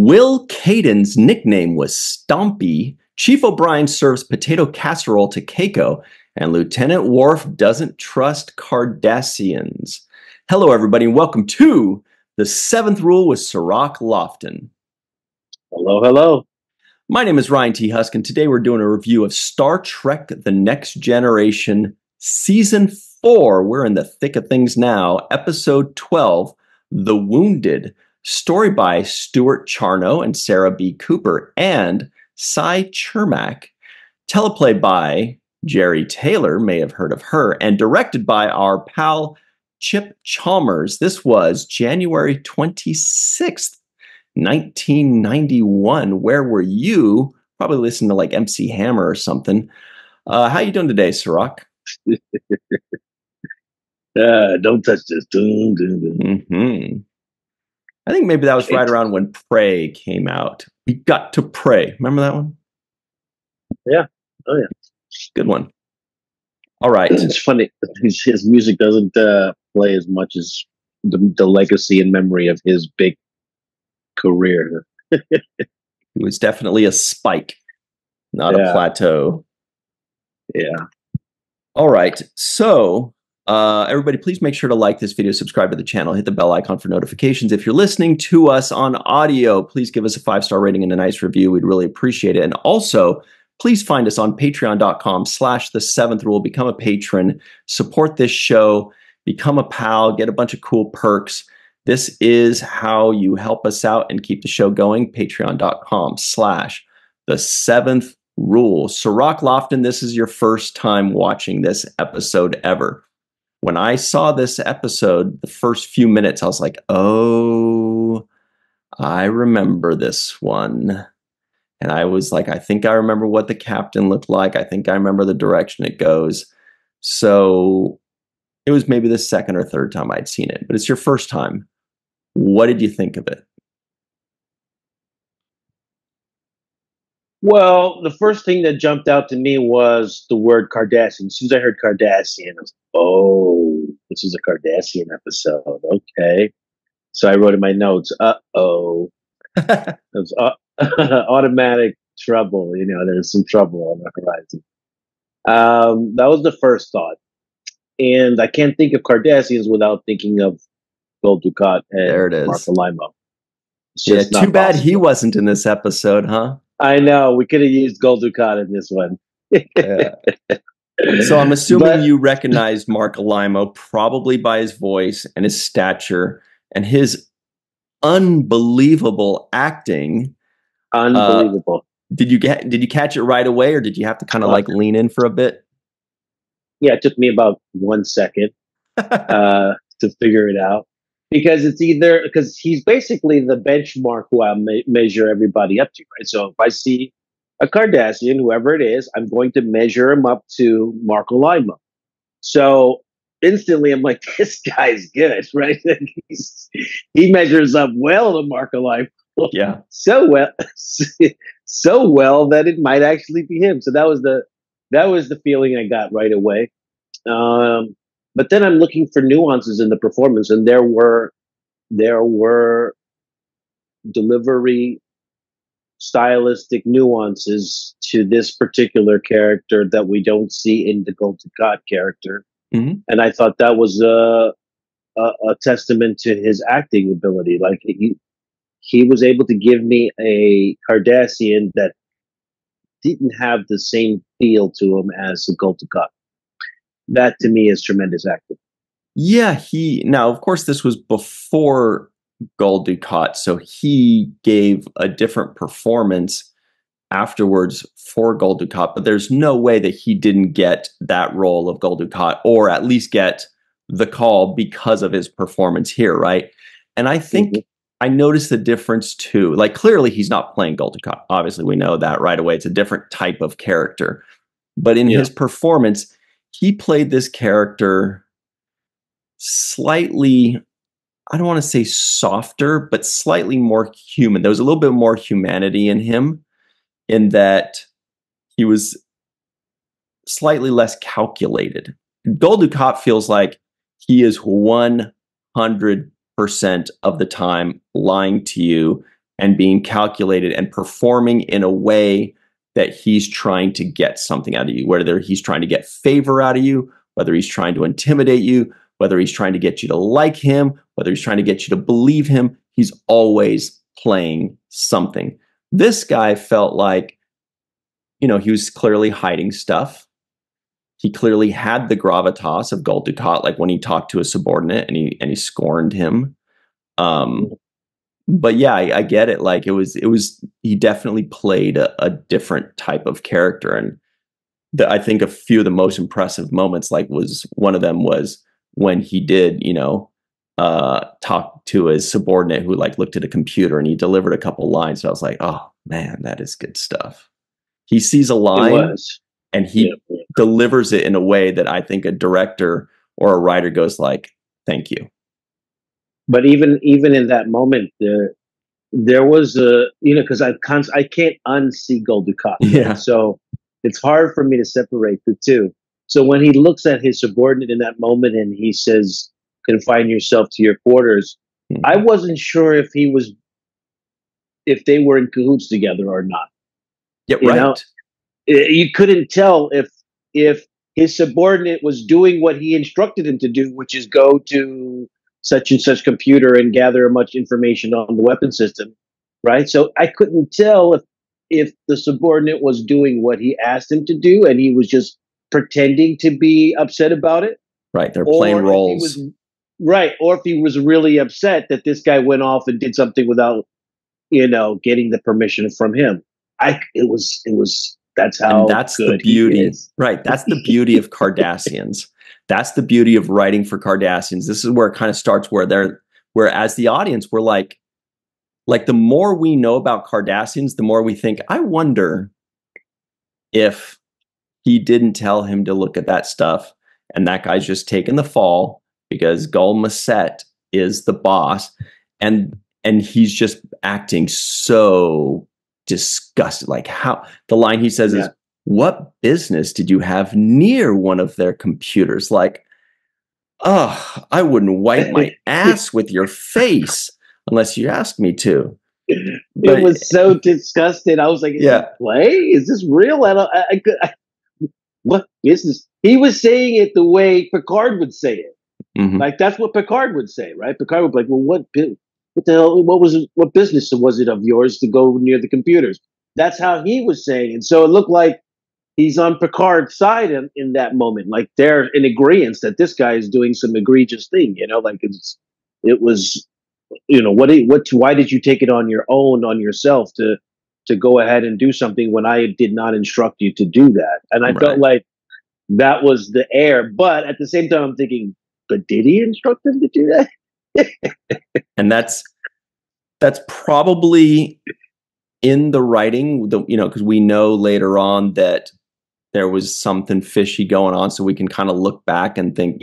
Will Caden's nickname was Stompy. Chief O'Brien serves potato casserole to Keiko, and Lieutenant Worf doesn't trust Cardassians. Hello, everybody, and welcome to The Seventh Rule with Sirach Lofton. Hello, hello. My name is Ryan T. Husk, and today we're doing a review of Star Trek The Next Generation, Season 4. We're in the thick of things now. Episode 12, The Wounded. Story by Stuart Charno and Sarah B. Cooper and Cy Chermak. Teleplay by Jerry Taylor, may have heard of her, and directed by our pal Chip Chalmers. This was January 26th, 1991. Where were you? Probably listening to like MC Hammer or something. How you doing today, Sirach? Don't touch this. Dun, dun, dun. Mm-hmm. I think maybe that was right around when Prey came out. We got to pray. Remember that one? Yeah. Oh, yeah. Good one. All right. It's funny. His music doesn't play as much as the legacy and memory of his big career. It was definitely a spike, not a plateau. Yeah. All right. So, everybody, please make sure to like this video, subscribe to the channel, hit the bell icon for notifications. If you're listening to us on audio, please give us a 5-star rating and a nice review. We'd really appreciate it. And also, please find us on patreon.com/the7th rule. Become a patron, support this show, become a pal, get a bunch of cool perks. This is how you help us out and keep the show going. Patreon.com/the7th rule. Sirach Lofton, this is your first time watching this episode ever. When I saw this episode, the first few minutes, I was like, oh, I remember this one. And I was like, I think I remember what the captain looked like. I think I remember the direction it goes. So it was maybe the second or third time I'd seen it, but it's your first time. What did you think of it? Well, the first thing that jumped out to me was the word Cardassian. As soon as I heard Cardassian, I was like, oh, this is a Cardassian episode. Okay. So I wrote in my notes, uh-oh. It was automatic trouble. You know, there's some trouble on the horizon. That was the first thought. And I can't think of Cardassians without thinking of Gul Dukat and There it is. Marco Limo. Yeah, too bad he wasn't in this episode, huh? I know. We could have used Gul Dukat in this one. Yeah. So I'm assuming you recognized Mark Limo probably by his voice and his stature and his unbelievable acting. Unbelievable. Did you catch it right away, or did you have to kind of like lean in for a bit? Yeah, it took me about 1 second to figure it out. Because because he's basically the benchmark who I measure everybody up to, right? So if I see a Cardassian, whoever it is, I'm going to measure him up to Marco Limo. So instantly I'm like, this guy's good, right? He measures up well to Marco Limo. Yeah. So well that it might actually be him. So that was the feeling I got right away. But then I'm looking for nuances in the performance, and there were delivery, stylistic nuances to this particular character that we don't see in the Gul Dukat character. Mm-hmm. And I thought that was a testament to his acting ability. Like he was able to give me a Cardassian that didn't have the same feel to him as the Gul Dukat. That to me is tremendous acting. Yeah, now of course this was before Gul Dukat, so he gave a different performance afterwards for Gul Dukat, but there's no way that he didn't get that role of Gul Dukat, or at least get the call because of his performance here, right? And I think I noticed the difference too. Like, clearly he's not playing Gul Dukat. Obviously, we know that right away. It's a different type of character. But in his performance, he played this character slightly, I don't want to say softer, but slightly more human. There was a little bit more humanity in him, in that he was slightly less calculated. Gul Dukat feels like he is 100% of the time lying to you and being calculated and performing in a way that he's trying to get something out of you, whether he's trying to get favor out of you, whether he's trying to intimidate you, whether he's trying to get you to like him, whether he's trying to get you to believe him. He's always playing something. This guy felt like, he was clearly hiding stuff. He clearly had the gravitas of Gul Dukat, like when he talked to a subordinate and he scorned him. But yeah, I get it. Like he definitely played a different type of character. And I think a few of the most impressive moments, like one of them was when he did, talk to his subordinate who like looked at a computer and he delivered a couple lines. So I was like, oh man, that is good stuff. He sees a line and he delivers it in a way that I think a director or a writer goes like, thank you. But even in that moment, there was because I can't unsee Gul Dukat. Yeah. So it's hard for me to separate the two. So when he looks at his subordinate in that moment and he says, confine yourself to your quarters, I wasn't sure if they were in cahoots together or not. Yeah, right. You couldn't tell if his subordinate was doing what he instructed him to do, which is go to such and such computer and gather much information on the weapon system, right? So I couldn't tell if the subordinate was doing what he asked him to do and he was just pretending to be upset about it. Right, they're playing roles. Or if he was really upset that this guy went off and did something without, getting the permission from him. That's how. And that's the beauty, right? That's the beauty of Cardassians. That's the beauty of writing for Cardassians. This is where it kind of starts, where as the audience, we're like the more we know about Cardassians, the more we think, I wonder if he didn't tell him to look at that stuff, and that guy's just taking the fall because Gul Macet is the boss, and he's just acting so disgusted. Like how the line he says is, what business did you have near one of their computers? Like, oh, I wouldn't wipe my ass with your face unless you asked me to. It was so disgusting. I was like, is this play? Is this real? What business? He was saying it the way Picard would say it. Mm-hmm. Like that's what Picard would say, right? Picard would be like, well, what the hell? What business was it of yours to go near the computers? That's how he was saying. And so it looked like he's on Picard's side in that moment. Like they're in agreement that this guy is doing some egregious thing, like it was, why did you take it on yourself to go ahead and do something when I did not instruct you to do that? And I felt like that was the air. But at the same time, I'm thinking, but did he instruct him to do that? And that's probably in the writing, because we know later on that there was something fishy going on, so we can kind of look back and think,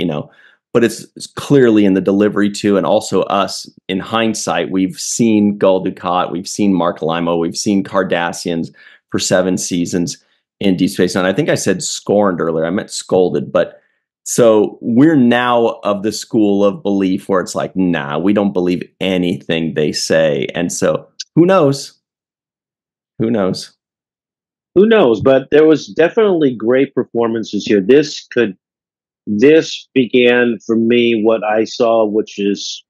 but it's clearly in the delivery too, and also us in hindsight, we've seen Gul Dukat, we've seen Mark Limo, we've seen Cardassians for 7 seasons in Deep Space Nine. I think I said scorned earlier, I meant scolded, but so we're now of the school of belief where it's like, nah, we don't believe anything they say, and so who knows? Who knows? Who knows? But there was definitely great performances here. This began for me what I saw, which is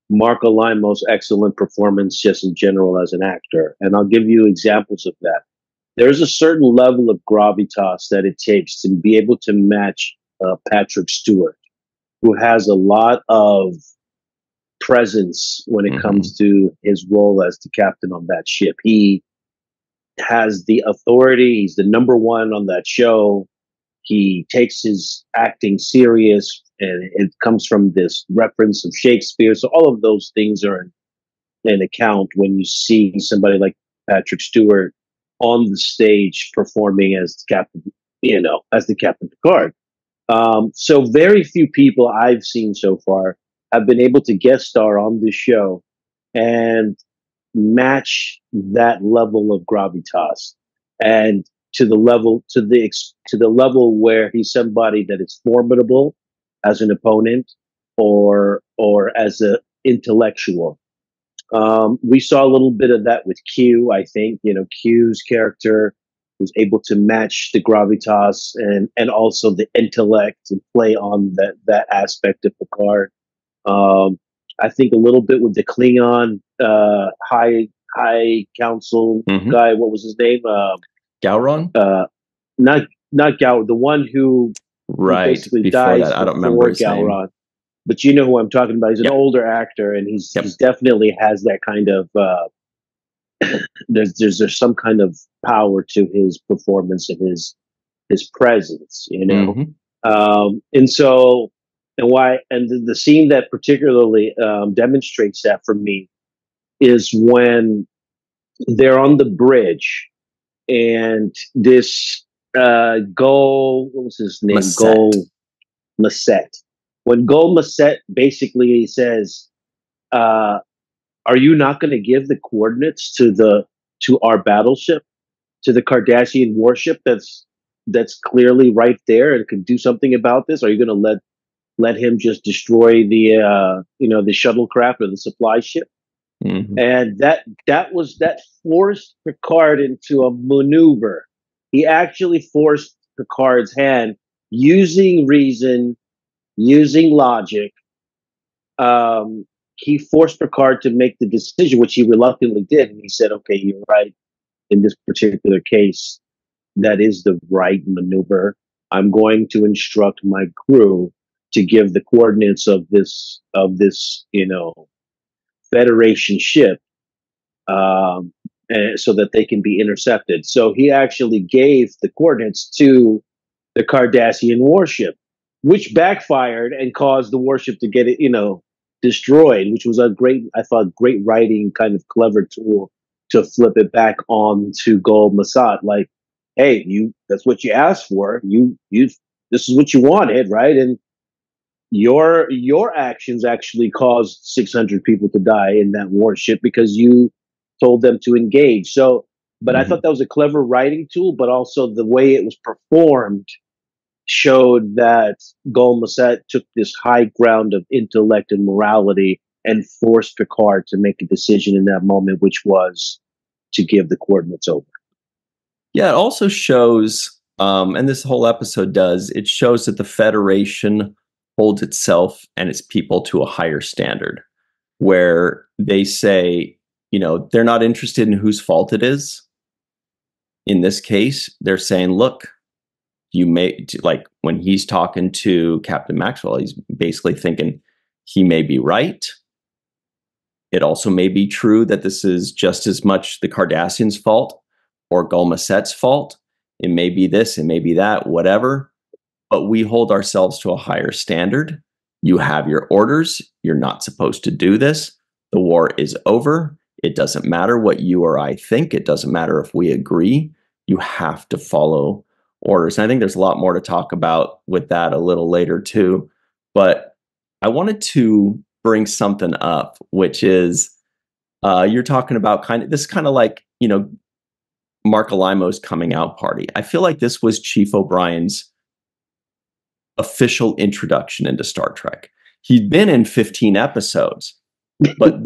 Marco Limo's excellent performance just in general as an actor. And I'll give you examples of that. There's a certain level of gravitas that it takes to be able to match Patrick Stewart, who has a lot of presence when it comes to his role as the captain on that ship. He has the authority. He's the number one on that show. He takes his acting serious, and it comes from this reference of Shakespeare. So all of those things are in account when you see somebody like Patrick Stewart on the stage performing as Captain, as the Captain Picard. So very few people I've seen so far have been able to guest star on this show and match that level of gravitas, and to the level where he's somebody that is formidable as an opponent or as an intellectual. We saw a little bit of that with Q. I think Q's character was able to match the gravitas and also the intellect and play on that aspect of Picard. Um, I think a little bit with the Klingon high council Hmm. guy. What was his name? Gowron? Uh, not not Gal, the one who Right. basically Before that, dies I don't remember before his name. Galron. But you know who I'm talking about. He's an Yep. older actor, and he's Yep. definitely has that kind of. There's some kind of power to his performance and his presence, Hmm. and so and why and the scene that particularly demonstrates that for me is when they're on the bridge and this Goal, what was his name? Masset. Goal Masset. When Goal Masset basically says, uh, "Are you not going to give the coordinates to our battleship, to the Cardassian warship that's clearly right there and can do something about this? Are you going to let him just destroy the shuttlecraft or the supply ship?" Hmm. And that forced Picard into a maneuver. He actually forced Picard's hand using reason, using logic. He forced Picard to make the decision, which he reluctantly did. And he said, "Okay, you're right. In this particular case, that is the right maneuver. I'm going to instruct my crew to give the coordinates of this Federation ship, and so that they can be intercepted." So he actually gave the coordinates to the Cardassian warship, which backfired and caused the warship to get destroyed, which was I thought, great writing, kind of clever tool to flip it back on to Gul Massad. Like, hey, that's what you asked for. This is what you wanted, right? And your actions actually caused 600 people to die in that warship because you told them to engage. So, but I Hmm. thought that was a clever writing tool, but also the way it was performed showed that Gul Macet took this high ground of intellect and morality and forced Picard to make a decision in that moment, which was to give the coordinates over. Yeah, it also shows, and this whole episode does, it shows that the Federation holds itself and its people to a higher standard, where they say, they're not interested in whose fault it is. In this case, they're saying, look, you may, like when he's talking to Captain Maxwell, he's basically thinking he may be right. It also may be true that this is just as much the Cardassians' fault or Gul Macet's fault. It may be this, it may be that, whatever. But we hold ourselves to a higher standard. You have your orders. You're not supposed to do this. The war is over. It doesn't matter what you or I think. It doesn't matter if we agree. You have to follow orders. And I think there's a lot more to talk about with that a little later too. But I wanted to bring something up, which is you're talking about kind of like, Mark Alimo's coming out party. I feel like this was Chief O'Brien's official introduction into Star Trek. He'd been in 15 episodes, but Right.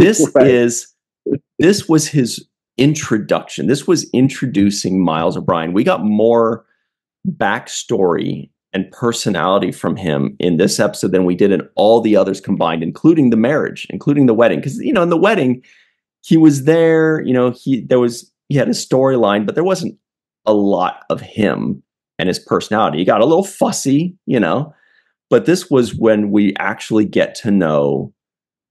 this was his introduction. This was introducing Miles O'Brien. We got more backstory and personality from him in this episode than we did in all the others combined, including the marriage, including the wedding. Because in the wedding, he was there. He had a storyline, but there wasn't a lot of him and his personality. He got a little fussy, but this was when we actually get to know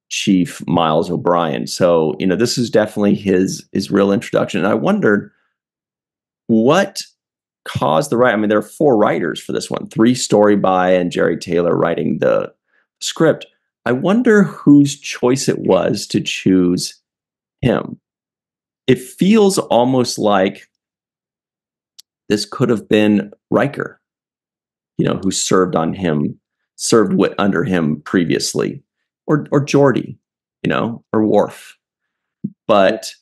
Chief Miles O'Brien. So, this is definitely his real introduction. And I wondered what caused the write. I mean, there are 4 writers for this one, 3 story by and Jerry Taylor writing the script. I wonder whose choice it was to choose him. It feels almost like this could have been Riker, who served under him previously, or Geordi, or Worf. But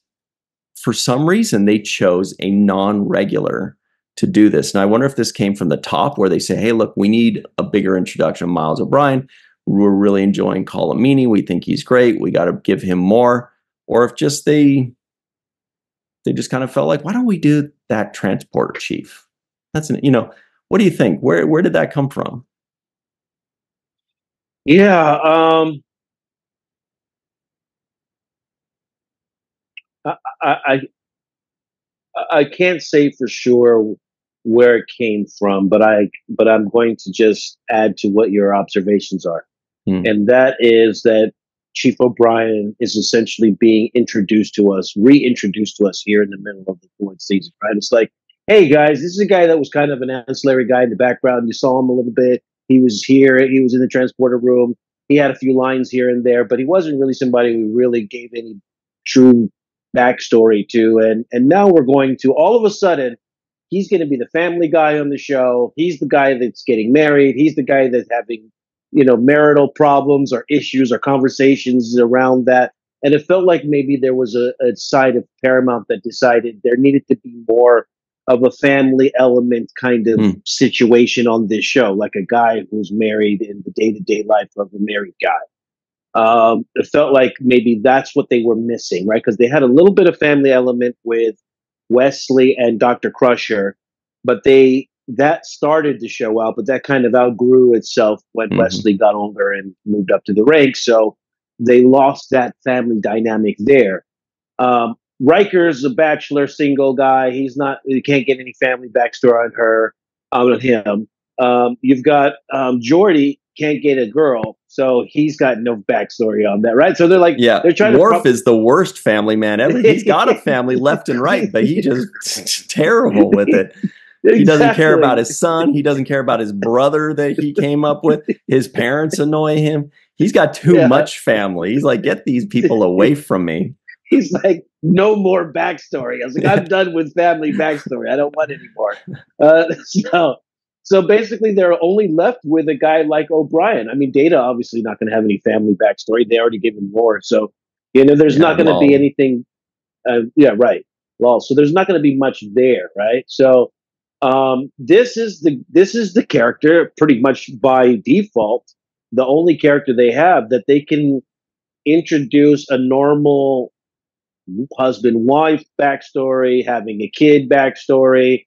for some reason, they chose a non-regular to do this. And I wonder if this came from the top, where they say, hey, look, we need a bigger introduction of Miles O'Brien. We're really enjoying Colomini. We think he's great. We got to give him more. or if just they just kind of felt like, why don't we do that transporter chief? That's an, what do you think? Where did that come from? Yeah, I, I I can't say for sure where it came from, but I'm going to just add to what your observations are, Hmm. and that is that Chief O'Brien is essentially being introduced to us, reintroduced to us here in the middle of the fourth season. Right? It's like, hey guys, this is a guy that was kind of an ancillary guy in the background. You saw him a little bit. He was here. He was in the transporter room. He had a few lines here and there, but he wasn't really somebody we really gave any true backstory to. And now we're going to all of a sudden he's going to be the family guy on the show. He's the guy that's getting married. He's the guy that's having, marital problems or issues or conversations around that. And it felt like maybe there was a side of Paramount that decided there needed to be more of a family element kind of Hmm. situation on this show, like a guy who's married in the day to day life of a married guy. It felt like maybe that's what they were missing, right? Because they had a little bit of family element with Wesley and Dr. Crusher, but that started to show out, but that kind of outgrew itself when Hmm. Wesley got older and moved up to the ranks. So they lost that family dynamic there. Riker's a bachelor, single guy. He's not. You can't get any family backstory on her, on him. You've got Geordi can't get a girl, so he's got no backstory on that, right? So they're like Yeah, they're trying to Worf is the worst family man ever. He's got a family left and right, but he just terrible with it. He doesn't care about exactly. his son. He doesn't care about his brother that he came up with. His parents annoy him. He's got too Yeah, much family. He's like, get these people away from me. he's like no more backstory. I was like, I'm done with family backstory. I don't want any more. So so basically, they're only left with a guy like O'Brien. I mean, Data obviously not going to have any family backstory. They already gave him more, so there's Yeah, not going to be lol. anything. Yeah, right. Well, so there's not going to be much there, right? So this is the character pretty much by default, the only character they have that they can introduce a normal husband wife backstory, having a kid backstory,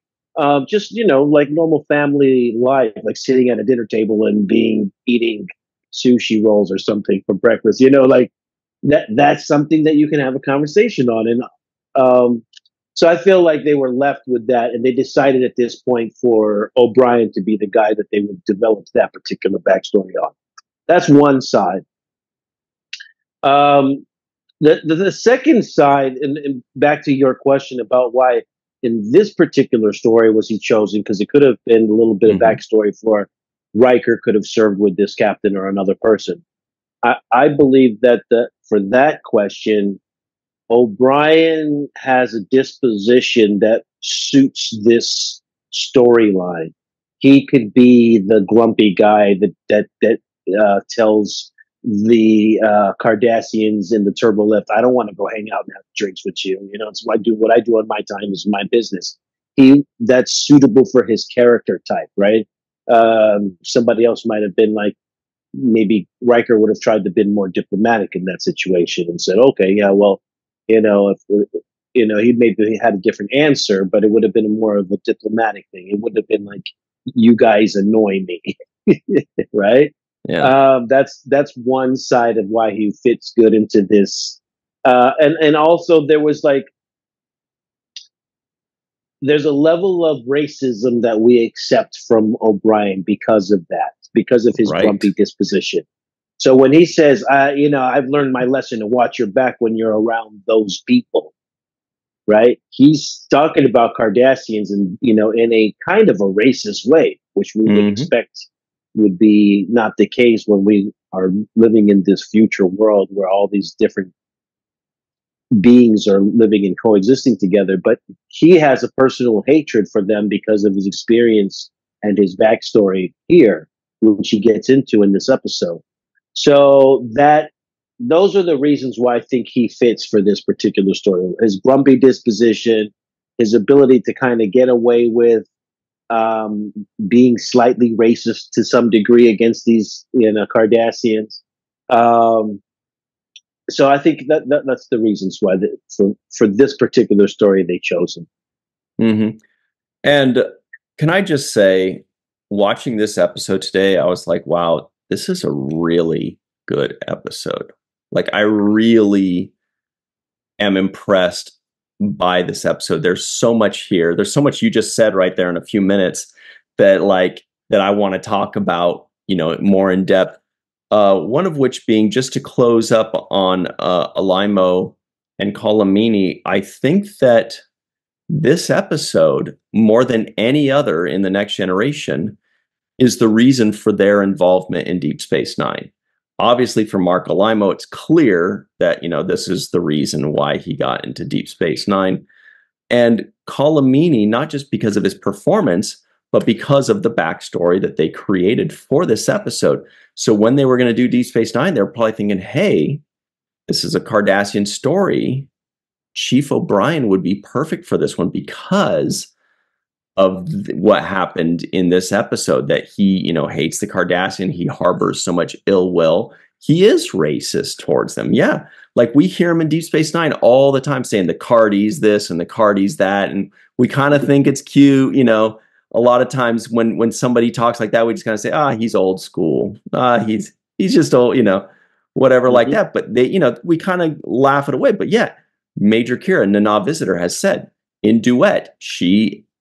just like normal family life, like sitting at a dinner table and eating sushi rolls or something for breakfast. Like that's something that you can have a conversation on. And so I feel like they were left with that, and they decided at this point for O'Brien to be the guy that they would develop that particular backstory on. That's one side. Um, the second side, and back to your question about why in this particular story was he chosen, because it could have been a little bit of Hmm. backstory for Riker could have served with this captain or another person. I believe that for that question, O'Brien has a disposition that suits this storyline. He could be the grumpy guy that tells the Cardassians in the turbo lift, "I don't want to go hang out and have drinks with you. It's what I do on my time is my business." That's suitable for his character type, right? Somebody else might have been like, maybe Riker would have tried to be more diplomatic in that situation and said, "Okay, yeah, well, if he maybe had a different answer, but it would have been more of a diplomatic thing. It would have been like, you guys annoy me," right? Yeah. That's one side of why he fits good into this, and also there's a level of racism that we accept from O'Brien because of that, because of his Right. grumpy disposition. So when he says, I've learned my lesson to watch your back when you're around those people, right? He's talking about Cardassians and, in a kind of a racist way, which we would Hmm. expect would be not the case when we are living in this future world where all these different beings are living and coexisting together. But he has a personal hatred for them because of his experience and his backstory here, which he gets into in this episode. So those are the reasons why I think he fits for this particular story. His grumpy disposition, his ability to kind of get away with um, being slightly racist to some degree against these Cardassians. Um, So I think that's the reasons why for this particular story they chose him. Mm-hmm. And can I just say, watching this episode today, I was like, wow, this is a really good episode. Like, I really am impressed by this episode. There's so much here. There's so much you just said right there in a few minutes that I want to talk about, more in depth. One of which being, just to close up on Alimo and Colomini, I think that this episode, more than any other in The Next Generation, is the reason for their involvement in Deep Space Nine. Obviously, for Mark Alimo, it's clear that, this is the reason why he got into Deep Space Nine. And Colomini, not just because of his performance, but because of the backstory that they created for this episode. So when they were going to do Deep Space Nine, they were probably thinking, hey, this is a Cardassian story. Chief O'Brien would be perfect for this one because of what happened in this episode, that he, hates the Cardassian. He harbors so much ill will. He is racist towards them. Yeah. Like, we hear him in Deep Space Nine all the time saying the Cardis this and the Cardis that. And we kind of think it's cute. A lot of times when somebody talks like that, we just kind of say, he's old school. He's just old, whatever like that. But they, we kind of laugh it away. But yeah, Major Kira, Nana Visitor, has said in Duet,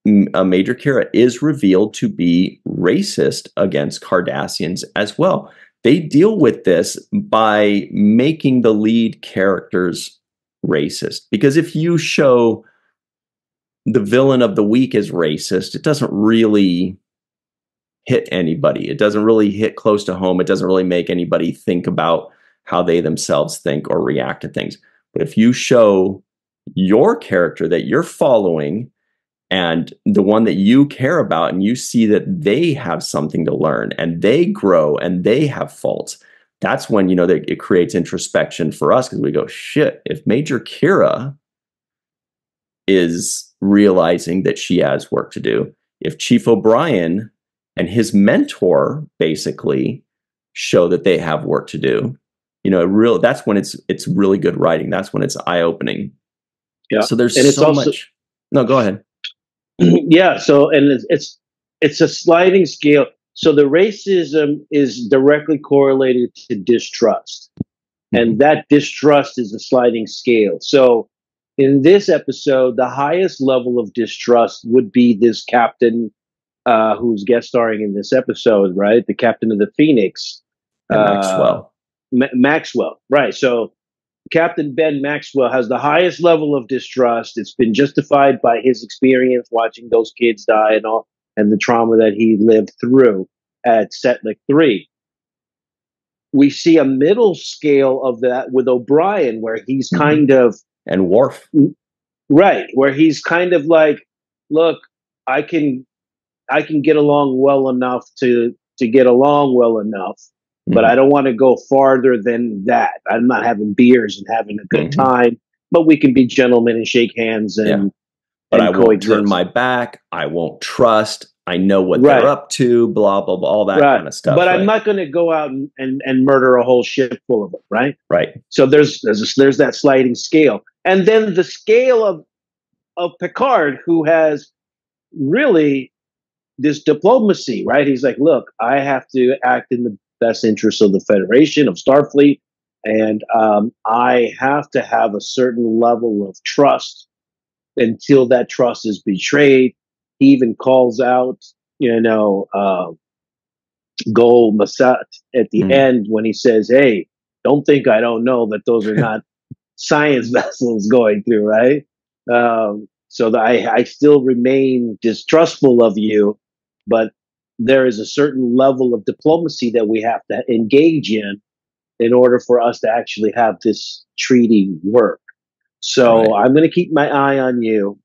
Major Kira is revealed to be racist against Cardassians as well. They deal with this by making the lead characters racist. Because if you show the villain of the week as racist, it doesn't really hit anybody. It doesn't really hit close to home. It doesn't really make anybody think about how they themselves think or react to things. But if you show your character that you're following and the one that you care about, and you see that they have something to learn and they grow and they have faults, that's when, that it creates introspection for us, because we go, shit, if Major Kira is realizing that she has work to do, if Chief O'Brien and his mentor basically show that they have work to do, that's when it's really good writing. That's when it's eye-opening. Yeah. So there's so also much. No, go ahead. Yeah. So, and it's a sliding scale. So the racism is directly correlated to distrust, and that distrust is a sliding scale. So in this episode, the highest level of distrust would be this captain who's guest starring in this episode, right? The captain of the Phoenix, Maxwell. Maxwell, right? So Captain Ben Maxwell has the highest level of distrust. It's been justified by his experience watching those kids die and all, and the trauma that he lived through at Setlik 3. We see a middle scale of that with O'Brien, where he's kind of, and Worf, right? Where he's kind of like, look, I can get along well enough to get along well enough, but I don't want to go farther than that. I'm not having beers and having a good time, but we can be gentlemen and shake hands and. But I won't turn my back. I won't trust. I know what they're up to. Blah blah blah. All that kind of stuff. But I'm not going to go out and murder a whole ship full of them. Right. Right. So there's that sliding scale, and then the scale of Picard, who has really this diplomacy. Right. He's like, look, I have to act in the best interest of the Federation, of Starfleet, and I have to have a certain level of trust. Until that trust is betrayed, he even calls out, Gol Masat at the end when he says, "Hey, don't think I don't know that those are not science vessels going through, right?" So that I still remain distrustful of you, but there is a certain level of diplomacy that we have to engage in order for us to actually have this treaty work. So I'm going to keep my eye on you.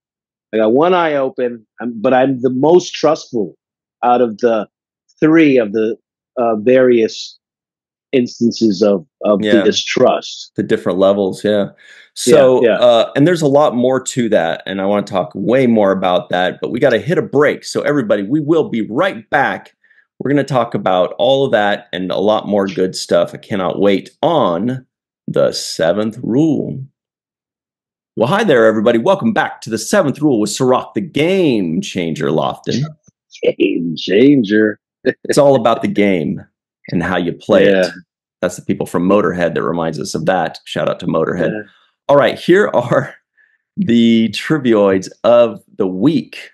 I got one eye open, but I'm the most trustful out of the three of the various instances of distrust. The different levels, So, and there's a lot more to that, and I want to talk way more about that, but we got to hit a break. So everybody, we will be right back. We're going to talk about all of that and a lot more good stuff. I cannot wait on The seventh rule. Well, hi there, everybody. Welcome back to the seventh rule with Sirach the Game Changer Lofton. Game changer. It's all about the game and how you play Yeah. it. That's the people from Motorhead that reminds us of that. Shout out to Motorhead. Yeah. All right, here are the trivioids of the week.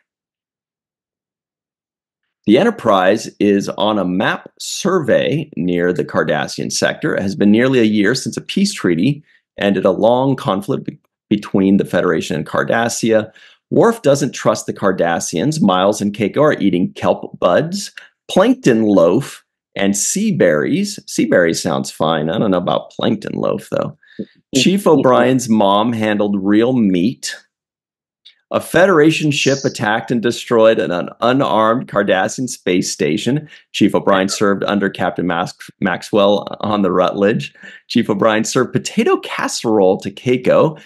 The Enterprise is on a map survey near the Cardassian sector. It has been nearly a year since a peace treaty ended a long conflict between the Federation and Cardassia. Worf doesn't trust the Cardassians. Miles and Keiko are eating kelp buds, plankton loaf, and sea berries. Sea berries sounds fine. I don't know about plankton loaf, though. Chief O'Brien's mom handled real meat. A Federation ship attacked and destroyed an unarmed Cardassian space station. Chief O'Brien served under Captain Maxwell on the Rutledge. Chief O'Brien served potato casserole to Keiko.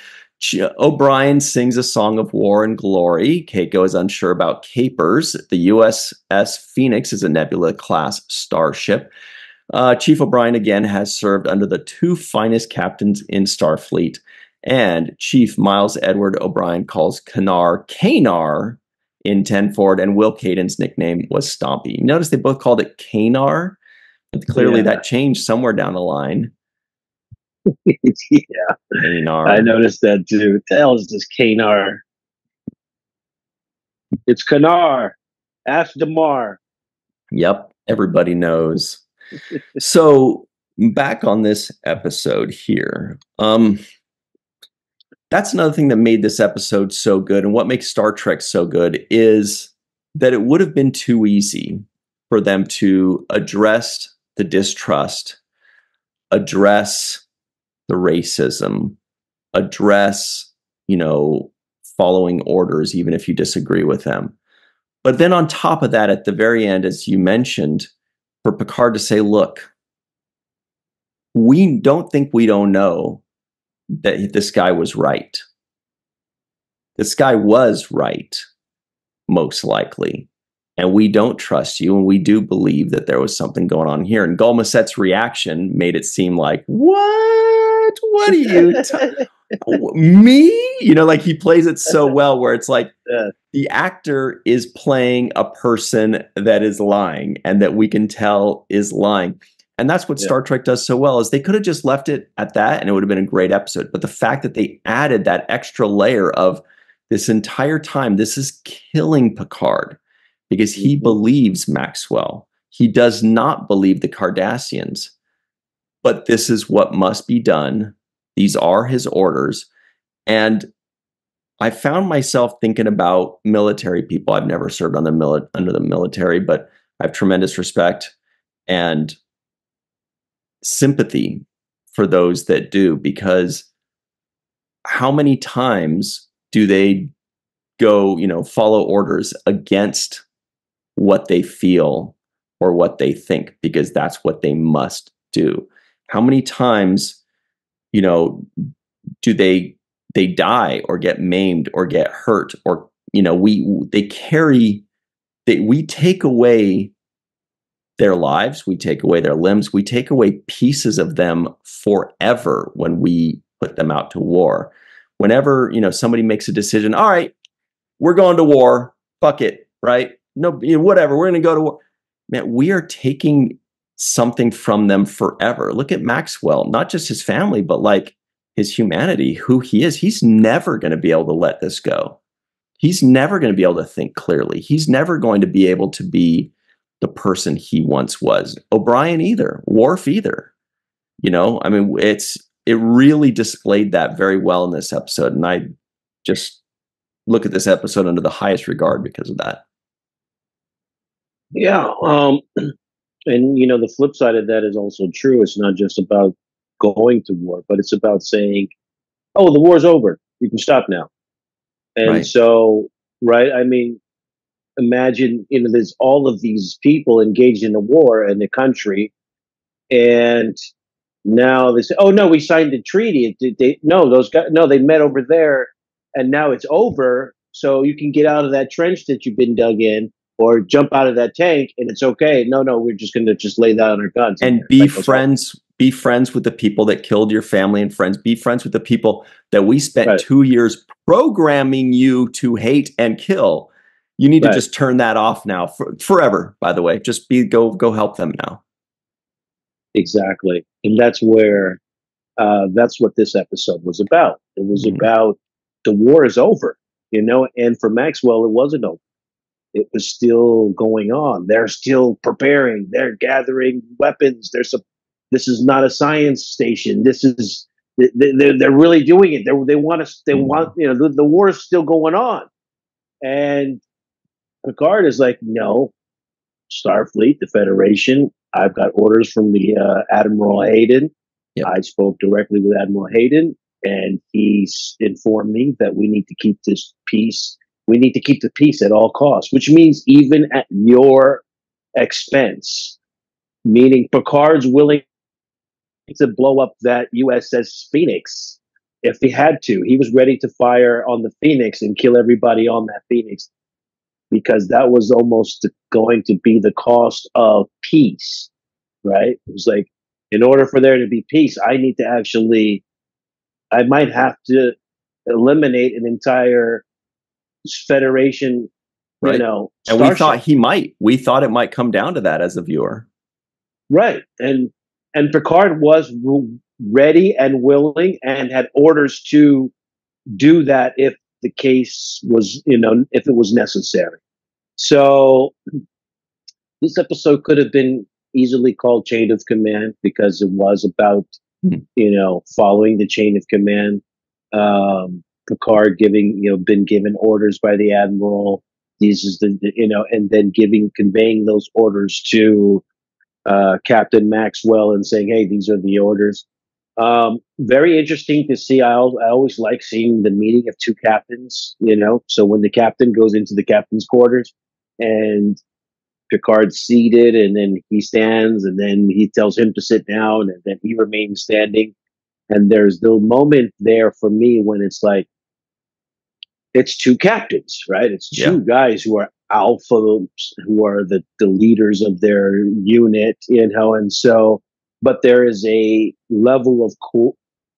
O'Brien sings a song of war and glory. Keiko is unsure about capers. The USS Phoenix is a Nebula-class starship. Chief O'Brien again has served under the two finest captains in Starfleet. And Chief Miles Edward O'Brien calls Kanar in 10 Forward, and Will Caden's nickname was Stompy. Notice they both called it Kanar, but clearly that changed somewhere down the line. Yeah. Kanar. I noticed that too. What the hell is this Kanar? It's Kanar. Ask Damar. Yep, everybody knows. So back on this episode here. That's another thing that made this episode so good, and what makes Star Trek so good is that it would have been too easy for them to address the distrust, address the racism, address, following orders, even if you disagree with them. But then on top of that, at the very end, as you mentioned, for Picard to say, look, we don't think we don't know that this guy was right. This guy was right, most likely. And we don't trust you, and we do believe that there was something going on here. And Gulmaset's reaction made it seem like, what? What are you me? Like he plays it so well where it's like the actor is playing a person that is lying and that we can tell is lying. And that's what Star Trek does so well, is they could have just left it at that and it would have been a great episode. But the fact that they added that extra layer of this entire time, this is killing Picard because he believes Maxwell. He does not believe the Cardassians. But this is what must be done. These are his orders. And I found myself thinking about military people. I've never served on under the military, but I have tremendous respect and sympathy for those that do, because how many times do they go, follow orders against what they feel or what they think, because that's what they must do? How many times, do they die or get maimed or get hurt, or, we take away their lives, we take away their limbs, we take away pieces of them forever when we put them out to war. Whenever, somebody makes a decision, all right, we're going to war, fuck it, right? No, whatever, we're going to go to war. Man, we are taking something from them forever. Look at Maxwell, not just his family, but like his humanity, who he is. He's never going to be able to let this go. He's never going to be able to think clearly. He's never going to be able to be the person he once was. O'Brien either, Worf either. It really displayed that very well in this episode. And I just look at this episode under the highest regard because of that. Yeah. And, the flip side of that is also true. It's not just about going to war, but it's about saying, oh, the war's over. You can stop now. And Right. So, right. I mean, imagine, there's all of these people engaged in a war in the country. And now they say, oh, no, we signed a treaty. Those guys, no, they met over there and now it's over. So you can get out of that trench that you've been dug in, or jump out of that tank and it's okay. No, we're just going to just lay down our guns and be friends be friends with the people that killed your family and friends. Be friends with the people that we spent Right. 2 years programming you to hate and kill. You need to Right. just turn that off now forever, by the way. Just go help them now. Exactly. And that's what this episode was about. It was Mhm. about the war is over, and for Maxwell, it wasn't over. It was still going on. They're still preparing. They're gathering weapons. This is not a science station. This is, they're really doing it. They want us, they want, the war is still going on. And Picard is like, no, Starfleet, the Federation. I've got orders from the Admiral Hayden. Yep. I spoke directly with Admiral Hayden, and he's informed me that we need to keep this peace. We need to keep the peace at all costs, which means even at your expense. Meaning Picard's willing to blow up that USS Phoenix if he had to. He was ready to fire on the Phoenix and kill everybody on that Phoenix because that was almost going to be the cost of peace, right? It was like, in order for there to be peace, I might have to eliminate an entire federation, Right. And starship. we thought it might come down to that as a viewer. Right. And Picard was ready and willing and had orders to do that if the case was, if it was necessary. So this episode could have been easily called Chain of Command because it was about, following the chain of command. Picard been given orders by the Admiral. These is and then conveying those orders to Captain Maxwell and saying, "Hey, these are the orders." Very interesting to see. I always like seeing the meeting of two captains. So when the captain goes into the captain's quarters and Picard's seated, and then he stands, and then he tells him to sit down, and then he remains standing. And there's the moment there for me when it's like, it's two captains, right? It's two guys who are alpha, who are the leaders of their unit, and so, but there is a level of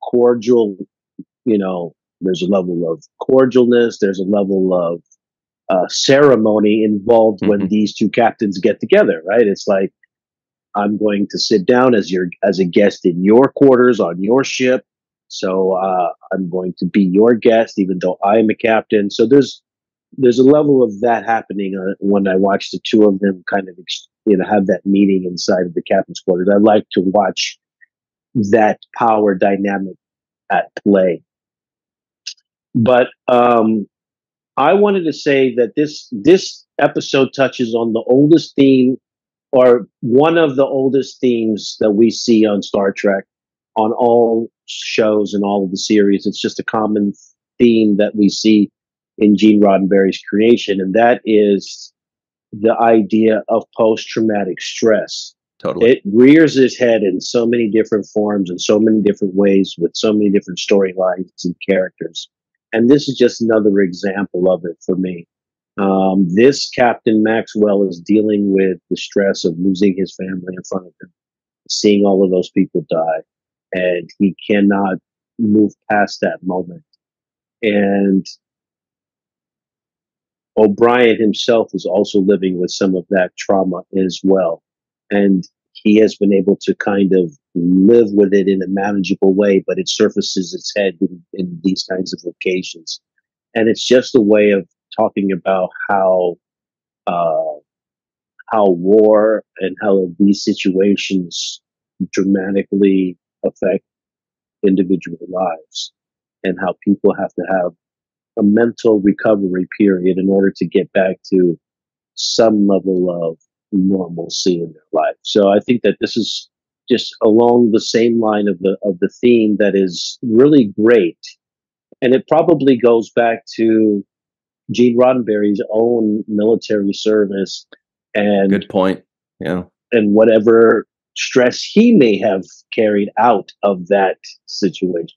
cordial, there's a level of cordialness, there's a level of ceremony involved when these two captains get together, right? It's like, I'm going to sit down as a guest in your quarters on your ship. So I'm going to be your guest, even though I am a captain. So there's a level of that happening when I watch the two of them kind of have that meeting inside of the captain's quarters. I like to watch that power dynamic at play. But I wanted to say that this episode touches on the oldest theme, or one of the oldest themes that we see on Star Trek, on all shows and all of the series. It's just a common theme that we see in Gene Roddenberry's creation, and that is the idea of post-traumatic stress. Totally. It rears its head in so many different forms and so many different ways with so many different storylines and characters. And this is just another example of it for me. This Captain Maxwell is dealing with the stress of losing his family in front of him, seeing all of those people die, and he cannot move past that moment. And O'Brien himself is also living with some of that trauma as well. And he has been able to kind of live with it in a manageable way, but it surfaces its head in these kinds of occasions. And it's just a way of talking about how war and how these situations dramatically affect individual lives, and how people have to have a mental recovery period in order to get back to some level of normalcy in their life. So I think that this is just along the same line of the theme that is really great, and it probably goes back to Gene Roddenberry's own military service and good point. Yeah. And whatever stress he may have carried out of that situation.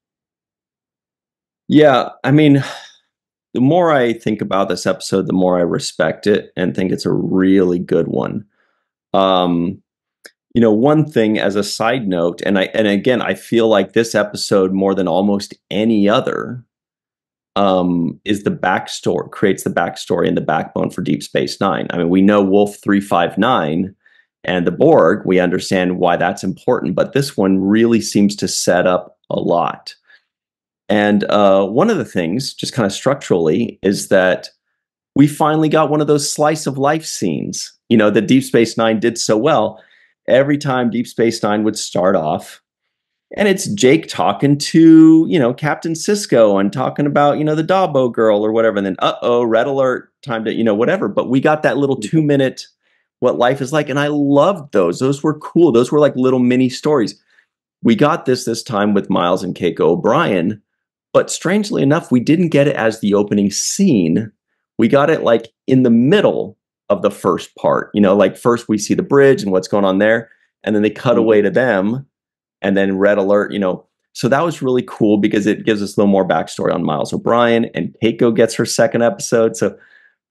Yeah, I mean, the more I think about this episode, the more I respect it and think it's a really good one. Um, One thing as a side note, and again, I feel like this episode more than almost any other is the backstory, creates the backstory and the backbone for Deep Space Nine. I mean, we know Wolf 359 and the Borg, we understand why that's important, but this one really seems to set up a lot. And one of the things, just kind of structurally, is that we finally got one of those slice of life scenes, that Deep Space Nine did so well. Every time Deep Space Nine would start off, and it's Jake talking to, Captain Cisco and talking about, the Dabo girl or whatever. And then, red alert, time to, whatever. But we got that little 2-minute what life is like. And I loved those. Those were cool. Those were like little mini stories. We got this time with Miles and Keiko O'Brien. But strangely enough, we didn't get it as the opening scene. We got it like in the middle of the first part. Like first we see the bridge and what's going on there. And then they cut away to them. And then red alert, so that was really cool because it gives us a little more backstory on Miles O'Brien, and Keiko gets her second episode. So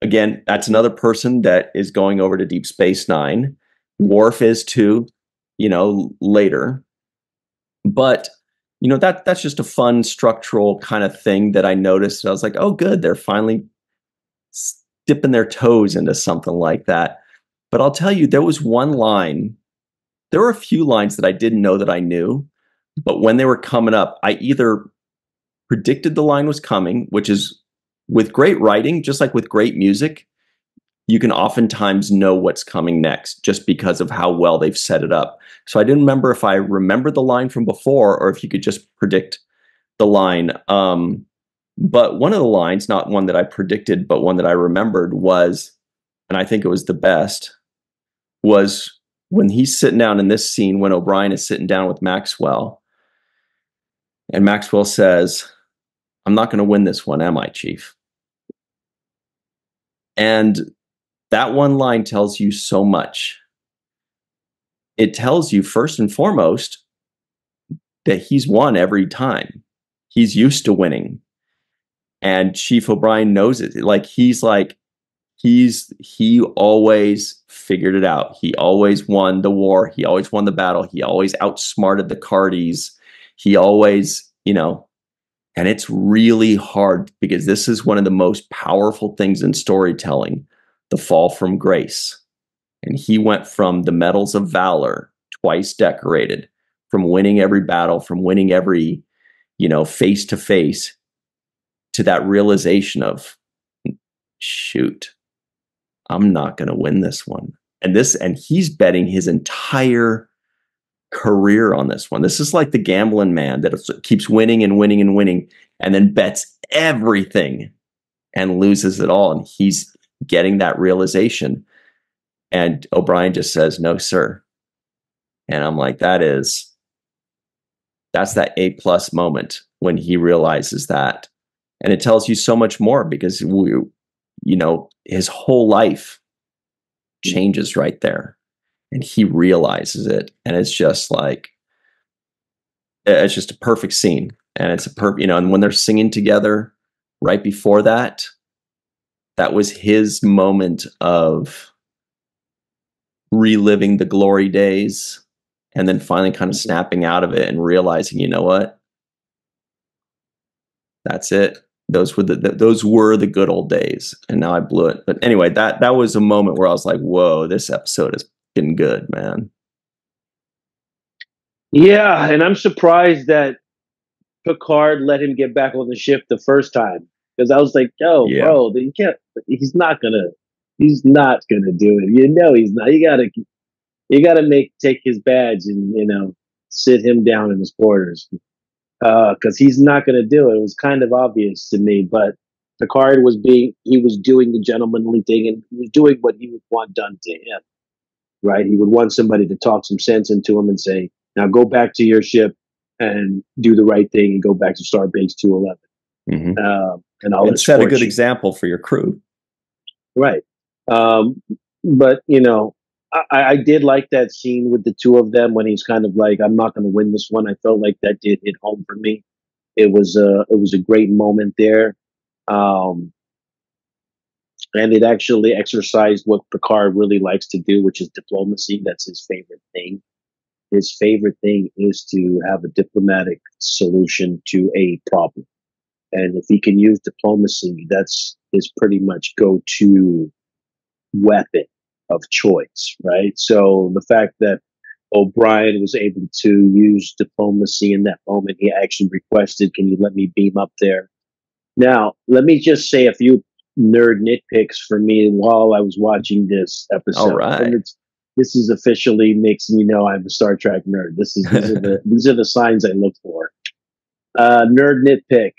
again, that's another person that is going over to Deep Space Nine. Worf is too, later. But that's just a fun structural kind of thing that I noticed. I was like, oh, good, they're finally dipping their toes into something like that. But I'll tell you, there was one line. There were a few lines that I didn't know that I knew, but when they were coming up, I either predicted the line was coming, which is with great writing, just like with great music, you can oftentimes know what's coming next just because of how well they've set it up. So I didn't remember if I remembered the line from before or if you could just predict the line. But one of the lines, not one that I predicted, but one that I remembered was, and I think it was the best, was when he's sitting down in this scene, when O'Brien is sitting down with Maxwell, and Maxwell says, I'm not going to win this one, am I, Chief? And that one line tells you so much. It tells you, first and foremost, that he's won every time. He's used to winning. And Chief O'Brien knows it. He always figured it out. He always won the war. He always won the battle. He always outsmarted the Cardis. He always, and it's really hard because this is one of the most powerful things in storytelling, the fall from grace. And he went from the medals of valor, twice decorated, from winning every battle, from winning every, face to face, to that realization of, shoot, I'm not going to win this one. And he's betting his entire career on this one. This is like the gambling man that keeps winning and winning and winning, and then bets everything and loses it all. And he's getting that realization. And O'Brien just says, no, sir. And I'm like, that's that A+ moment when he realizes that. And it tells you so much more because his whole life changes right there, and he realizes it. And it's just a perfect scene. And it's and when they're singing together right before that, that was his moment of reliving the glory days and then finally kind of snapping out of it and realizing, you know what? That's it. Those were the good old days, and now I blew it. But anyway, that was a moment where I was like, "Whoa, this episode is getting good, man." Yeah, and I'm surprised that Picard let him get back on the ship the first time, because I was like, "Yo, Yeah. bro, you can't. He's not gonna do it. He's not. You gotta take his badge and sit him down in his quarters." Because he's not going to do it. It was kind of obvious to me, but Picard he was doing the gentlemanly thing, and he was doing what he would want done to him, right? He would want somebody to talk some sense into him and say, now go back to your ship and do the right thing and go back to Starbase 211. And I'll set a good example for your crew. Right. But, I did like that scene with the two of them when he's kind of like, I'm not going to win this one. I felt like that did hit home for me. It was a great moment there. And it actually exercised what Picard really likes to do, which is diplomacy. That's his favorite thing. his favorite thing is to have a diplomatic solution to a problem. And if he can use diplomacy, that's his pretty much go-to weapon of choice, right? So the fact that O'Brien was able to use diplomacy in that moment, he actually requested, "Can you let me beam up there?" Now, let me just say a few nerd nitpicks for me while I was watching this All episode, and right. this is officially makes me know I'm a Star Trek nerd. These are the signs I look for. Nerd nitpick: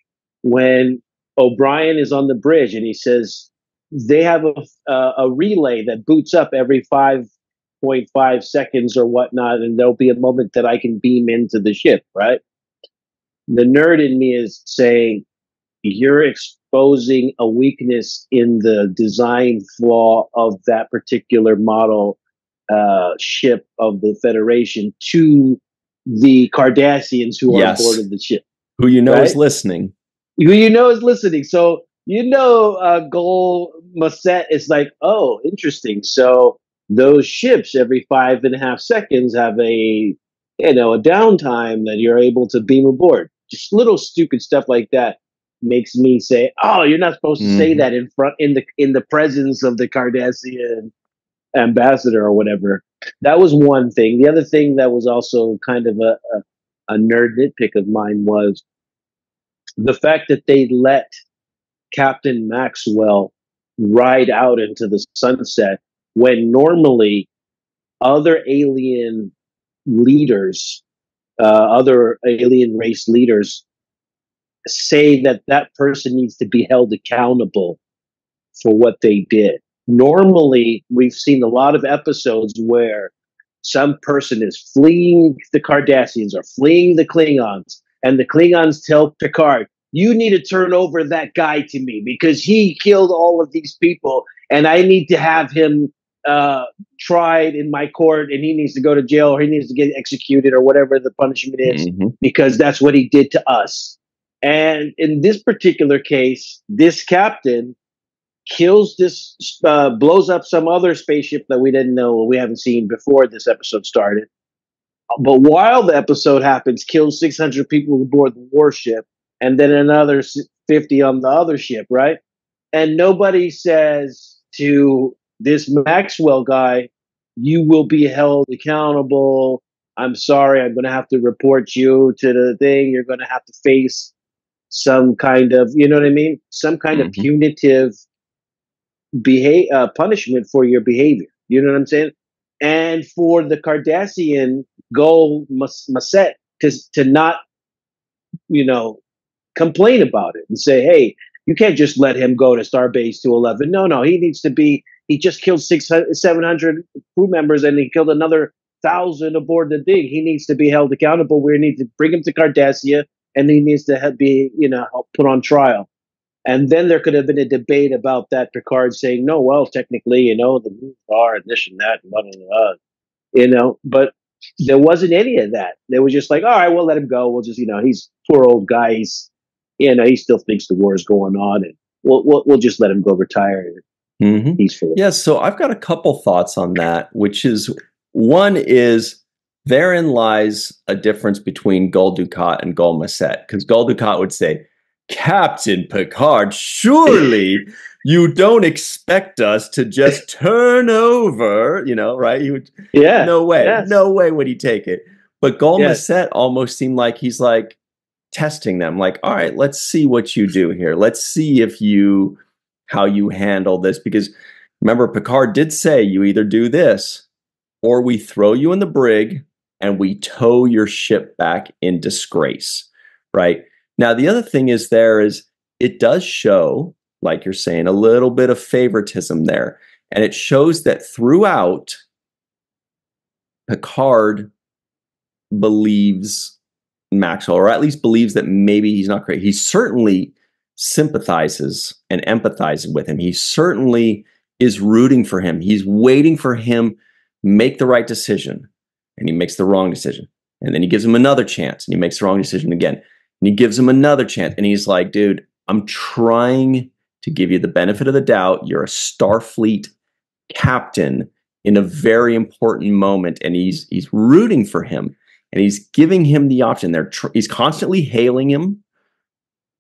when O'Brien is on the bridge and he says they have a relay that boots up every 5.5 seconds or whatnot, and there'll be a moment that I can beam into the ship, right? The nerd in me is saying, you're exposing a weakness in the design flaw of that particular model ship of the Federation to the Cardassians who are aboard Yes. of the ship, Who you know is right? listening. Who you know is listening. So Gol Masset is like, oh, interesting. So those ships every 5.5 seconds have a downtime that you're able to beam aboard. Just little stupid stuff like that makes me say, oh, you're not supposed to say Hmm. that in the presence of the Cardassian ambassador or whatever. That was one thing. The other thing that was also kind of a nerd nitpick of mine was the fact that they let Captain Maxwell ride out into the sunset when normally other alien leaders, other alien race leaders say that that person needs to be held accountable for what they did. Normally, we've seen a lot of episodes where some person is fleeing the Cardassians or fleeing the Klingons, and the Klingons tell Picard, "You need to turn over that guy to me because he killed all of these people, and I need to have him uh, tried in my court, and he needs to go to jail or he needs to get executed or whatever the punishment is Hmm. because that's what he did to us." And in this particular case, this captain kills this, blows up some other spaceship that we didn't know, we haven't seen before this episode started. But while the episode happens, kills 600 people aboard the warship, and then another 50 on the other ship, right? And nobody says to this Maxwell guy, "You will be held accountable. I'm sorry, I'm going to have to report you to the thing. You're going to have to face some kind of, you know what I mean? Some kind of Hmm. punitive punishment for your behavior. You know what I'm saying? And for the Cardassian goal Masset to not, you know, complain about it and say, hey, you can't just let him go to Starbase 211. No, no, he needs to be. He just killed 600, 700 crew members, and he killed another 1,000 aboard the thing. He needs to be held accountable. We need to bring him to Cardassia, and he needs to be, put on trial. And then there could have been a debate about that. Picard saying, no, well, technically, the moons are and this and that, and blah, blah, blah, but there wasn't any of that. They were just like, all right, we'll let him go. We'll just, he's poor old guy. He still thinks the war is going on, and we'll just let him go retire Hmm. peacefully. Yeah, so I've got a couple thoughts on that, which is one is therein lies a difference between Gul Dukat and Gul Macet, because Gul Dukat would say, Captain Picard, surely you don't expect us to just turn over, right? He would, Yeah. no Yes. way would he take it. But Gul Yes. Macet almost seemed like he's like testing them, like, all right, let's see what you do here. Let's see how you handle this, because remember, Picard did say you either do this or we throw you in the brig and we tow your ship back in disgrace, right? Now, the other thing is it does show, like you're saying, a little bit of favoritism there. And it shows that throughout, Picard believes Maxwell, or at least believes that maybe he's not great. He certainly sympathizes and empathizes with him. He certainly is rooting for him. He's waiting for him make the right decision, and he makes the wrong decision. And then he gives him another chance, and he makes the wrong decision again. And he gives him another chance, and he's like, dude, I'm trying to give you the benefit of the doubt. You're a Starfleet captain. in a very important moment, and he's rooting for him, and he's giving him the option. He's constantly hailing him.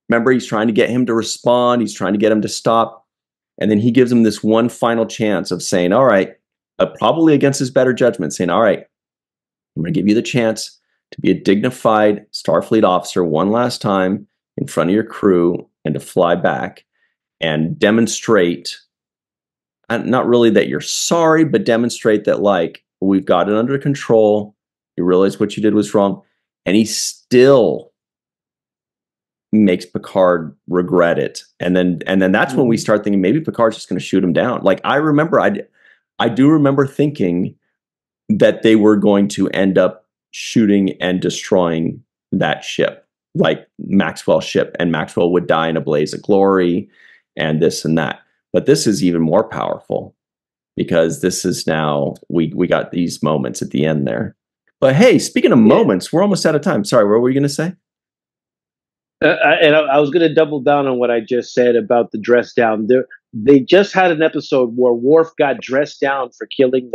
Remember, he's trying to get him to respond. He's trying to get him to stop. And then he gives him this one final chance of saying, all right, probably against his better judgment, saying, all right, I'm going to give you the chance to be a dignified Starfleet officer one last time in front of your crew and to fly back and demonstrate, not really that you're sorry, but demonstrate that, like, we've got it under control. You realize what you did was wrong. And he still makes Picard regret it. And then that's when we start thinking maybe Picard's just going to shoot him down. Like, I remember, I do remember thinking that they were going to end up shooting and destroying that ship, like Maxwell's ship, and Maxwell would die in a blaze of glory and this and that. But this is even more powerful because this is now, we got these moments at the end there. But hey, speaking of moments, we're almost out of time. Sorry, what were you going to say? I was going to double down on what I just said about the dress down. They just had an episode where Worf got dressed down for killing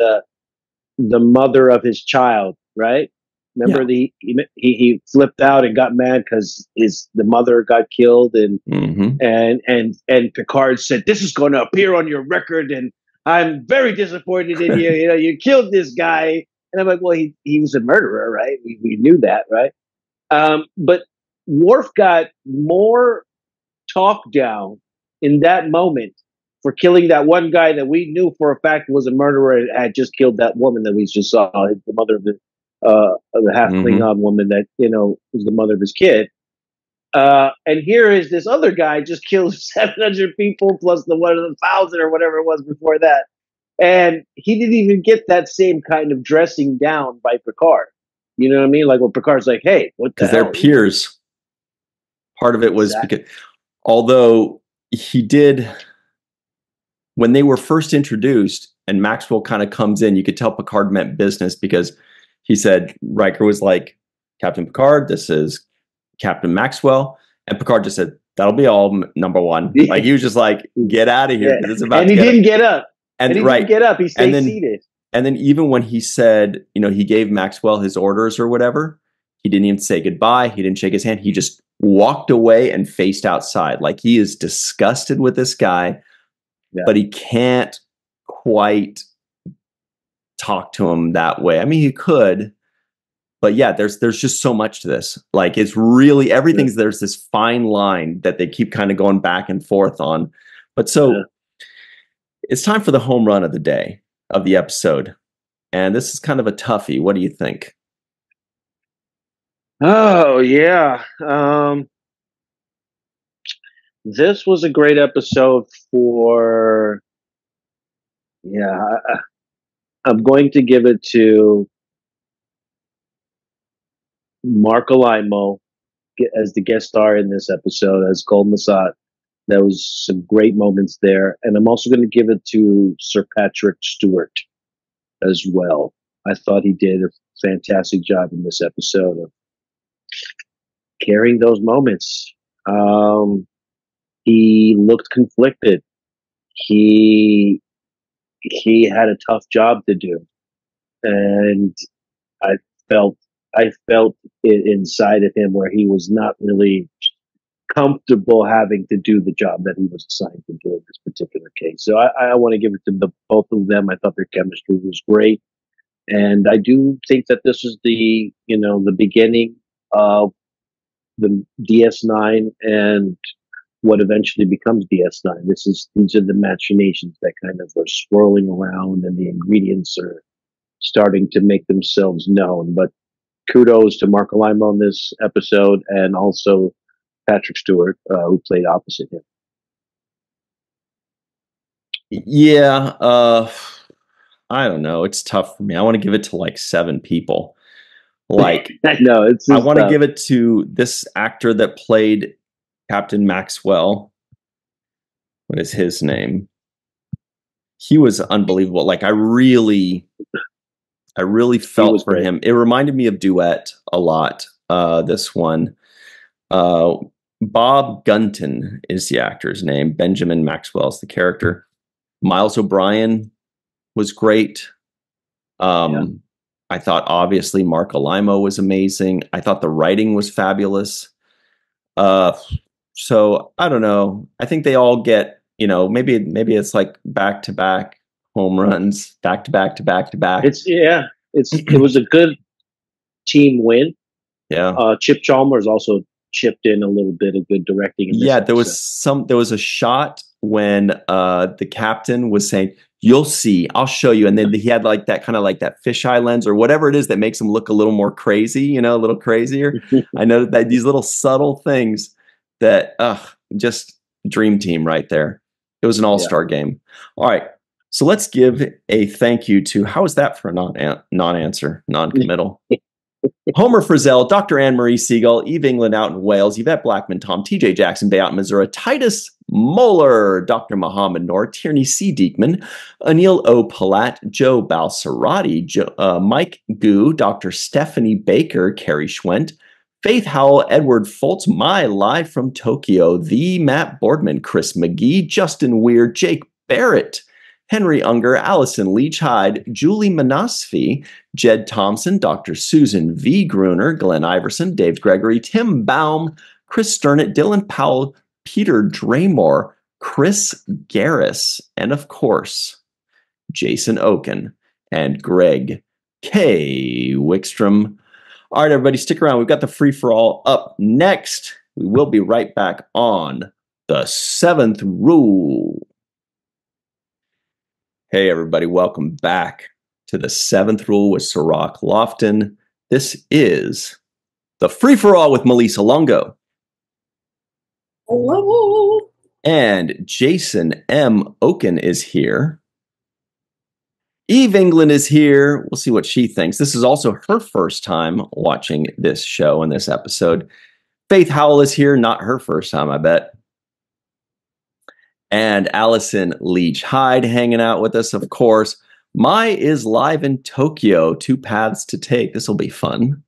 the mother of his child, right? Remember, he flipped out and got mad because the mother got killed, and and Picard said, "This is going to appear on your record, and I'm very disappointed in you. You know, you killed this guy." And I'm like, "Well, he was a murderer, right? We knew that, right?" But Worf got more talk down in that moment for killing that one guy that we knew for a fact was a murderer and had just killed that woman that we just saw, the mother of the half Klingon woman that, you know, was the mother of his kid. And here is this other guy just killed 700 people plus the 1,000 or whatever it was before that. And he didn't even get that same kind of dressing down by Picard. You know what I mean? Like, when Picard's like, "Hey, what the hell?" Because they're peers. Part of it was because, although he did, when they were first introduced and Maxwell kind of comes in, you could tell Picard meant business because he said, Riker was like, "Captain Picard, this is Captain Maxwell." And Picard just said, "That'll be all, number one." Like, he was just like, "Get out of here." It's about and he didn't get up. And he didn't get up. He stayed seated. And then even when he said, you know, he gave Maxwell his orders or whatever, he didn't even say goodbye. He didn't shake his hand. He just walked away and faced outside. Like, he is disgusted with this guy, but he can't quite talk to him that way. I mean, he could, but yeah, there's just so much to this. Like, it's really, everything's, there's this fine line that they keep kind of going back and forth on. But so it's time for the home run of the day, of the episode. And this is kind of a toughie. What do you think? Oh, yeah. This was a great episode for, I'm going to give it to Mark Alaimo as the guest star in this episode, as Gul Massad. There was some great moments there. And I'm also going to give it to Sir Patrick Stewart as well. I thought he did a fantastic job in this episode of carrying those moments. He looked conflicted. He had a tough job to do, and I felt it inside of him where he was not really comfortable having to do the job that he was assigned to do in this particular case. So I want to give it to both of them. I thought their chemistry was great, and I do think that this is the beginning of the DS9 and what eventually becomes DS9. These are the machinations that kind of are swirling around, and the ingredients are starting to make themselves known. But kudos to Mark Alaimo on this episode, and also Patrick Stewart, who played opposite him. Yeah, I don't know. It's tough for me. I want to give it to like 7 people. Like, I know I want to give it to this actor that played Captain Maxwell. What is his name? He was unbelievable. Like, I really felt for him. It reminded me of Duet a lot. This one, Bob Gunton is the actor's name. Benjamin Maxwell is the character. Miles O'Brien was great. I thought obviously Mark Alimo was amazing. I thought the writing was fabulous. So I don't know. I think they all get, maybe it's like back to back home runs, back to back to back to back. It was a good team win. Yeah. Chip Chalmers also chipped in a little bit of good directing. There was a shot when the captain was saying, "You'll see, I'll show you," and then he had like that kind of like that fisheye lens or whatever it is that makes him look a little more crazy, a little crazier. I know that these little subtle things that just dream team right there. It was an all-star game. All right, so let's give a thank you to, how is that for a non-answer, non-committal? Homer Frizzell, Dr. Anne-Marie Siegel, Eve England out in Wales, Yvette Blackman, Tom, TJ Jackson Bay out in Missouri, Titus Moeller, Dr. Muhammad Noor, Tierney C. Diekman, Anil O. Palat, Joe Balsarati, Mike Gu, Dr. Stephanie Baker, Carrie Schwent, Faith Howell, Edward Foltz, live from Tokyo, the Matt Boardman, Chris McGee, Justin Weir, Jake Barrett, Henry Unger, Allison Leach Hyde, Julie Manasfi, Jed Thompson, Dr. Susan V. Gruner, Glenn Iverson, Dave Gregory, Tim Baum, Chris Sternett, Dylan Powell, Peter Draymore, Chris Garris, and of course, Jason Oken and Greg K. Wickstrom. All right, everybody, stick around. We've got the free-for-all up next. We will be right back on The Seventh Rule. Hey, everybody, welcome back to The Seventh Rule with Sirach Lofton. This is the free-for-all with Melissa Longo. Hello. And Jason M. Oken is here. Eve England is here. We'll see what she thinks. This is also her first time watching this show and this episode. Faith Howell is here. Not her first time, I bet. And Allison Leach Hyde hanging out with us, of course. Mai is live in Tokyo. 2 paths to take. This will be fun.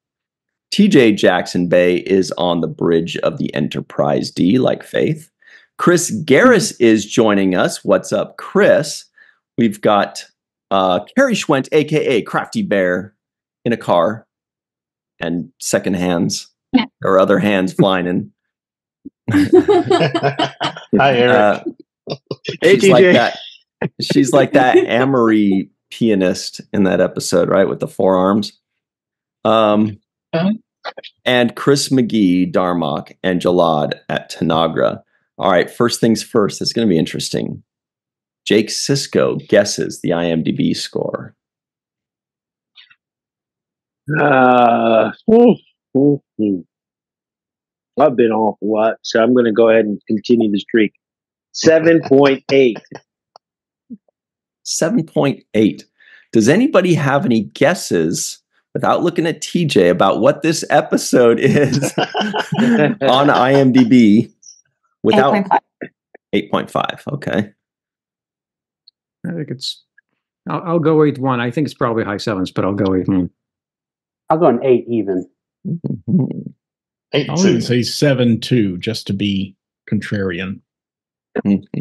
TJ Jackson Bay is on the bridge of the Enterprise D, like Faith. Chris Garris is joining us. What's up, Chris? We've got Carrie Schwent, a.k.a. Crafty Bear, in a car. And second hands, or other hands flying in. Hi, Eric. She's like that. She's like that Amory pianist in that episode, right, with the forearms. And Chris McGee, Darmok, and Jalad at Tanagra. All right, first things first. It's going to be interesting. Jake Sisko guesses the IMDb score. I've been off a lot, so I'm going to go ahead and continue the streak. 7.8. 7.8. Does anybody have any guesses, without looking at TJ, about what this episode is on IMDb? Without 8.5. Okay. I think I'll go 8-1. I think it's probably high sevens, but I'll go 8-1. I'll go an 8 even. 8-2. I would say 7-2, just to be contrarian. 8-2.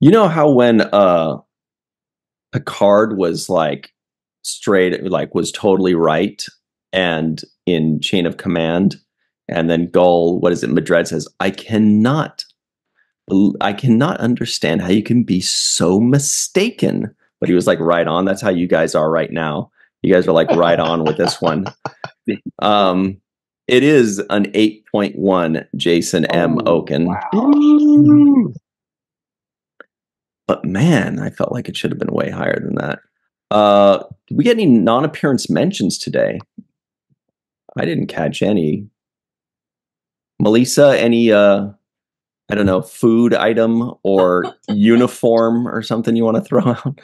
You know how when Picard was like straight, like was totally right, and in Chain of Command, and then Gull, what is it, Madred says, I cannot understand how you can be so mistaken. But he was like right on. That's how you guys are right now. You guys are like right on with this one. It is an 8.1, Jason M. Oken. Wow. But man, I felt like it should have been way higher than that. Did we get any non-appearance mentions today? I didn't catch any. Melissa, any I don't know, food item or uniform or something you want to throw out?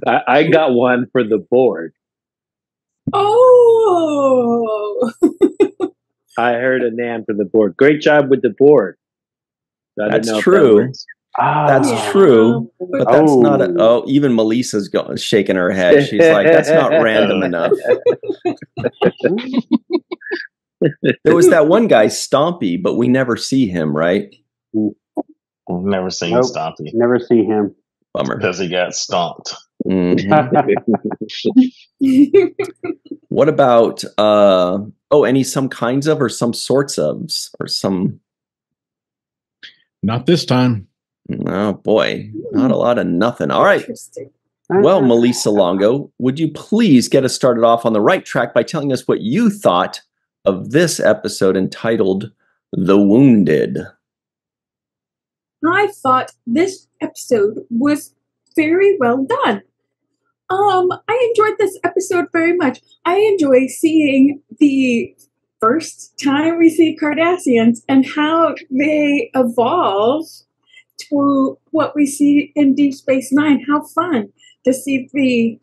I got one for the board. Oh. I heard a Nan for the board. Great job with the board. That's true. That's true. But that's not a. Oh, even Melissa's shaking her head. She's like, that's not random enough. There was that one guy, Stompy, but we never see him, right? I've never seen Nope. Stompy Never see him. Bummer. because he got stomped. Mhm. What about some kinds of, or some sorts of, or some? Not this time. Oh boy, not a lot of nothing. All right. Interesting. Well, Melissa Longo, would you please get us started off on the right track by telling us what you thought of this episode entitled "The Wounded"? I thought this episode was very well done. I enjoyed this episode very much. I enjoy seeing the first time we see Cardassians and how they evolve to what we see in Deep Space Nine. How fun to see the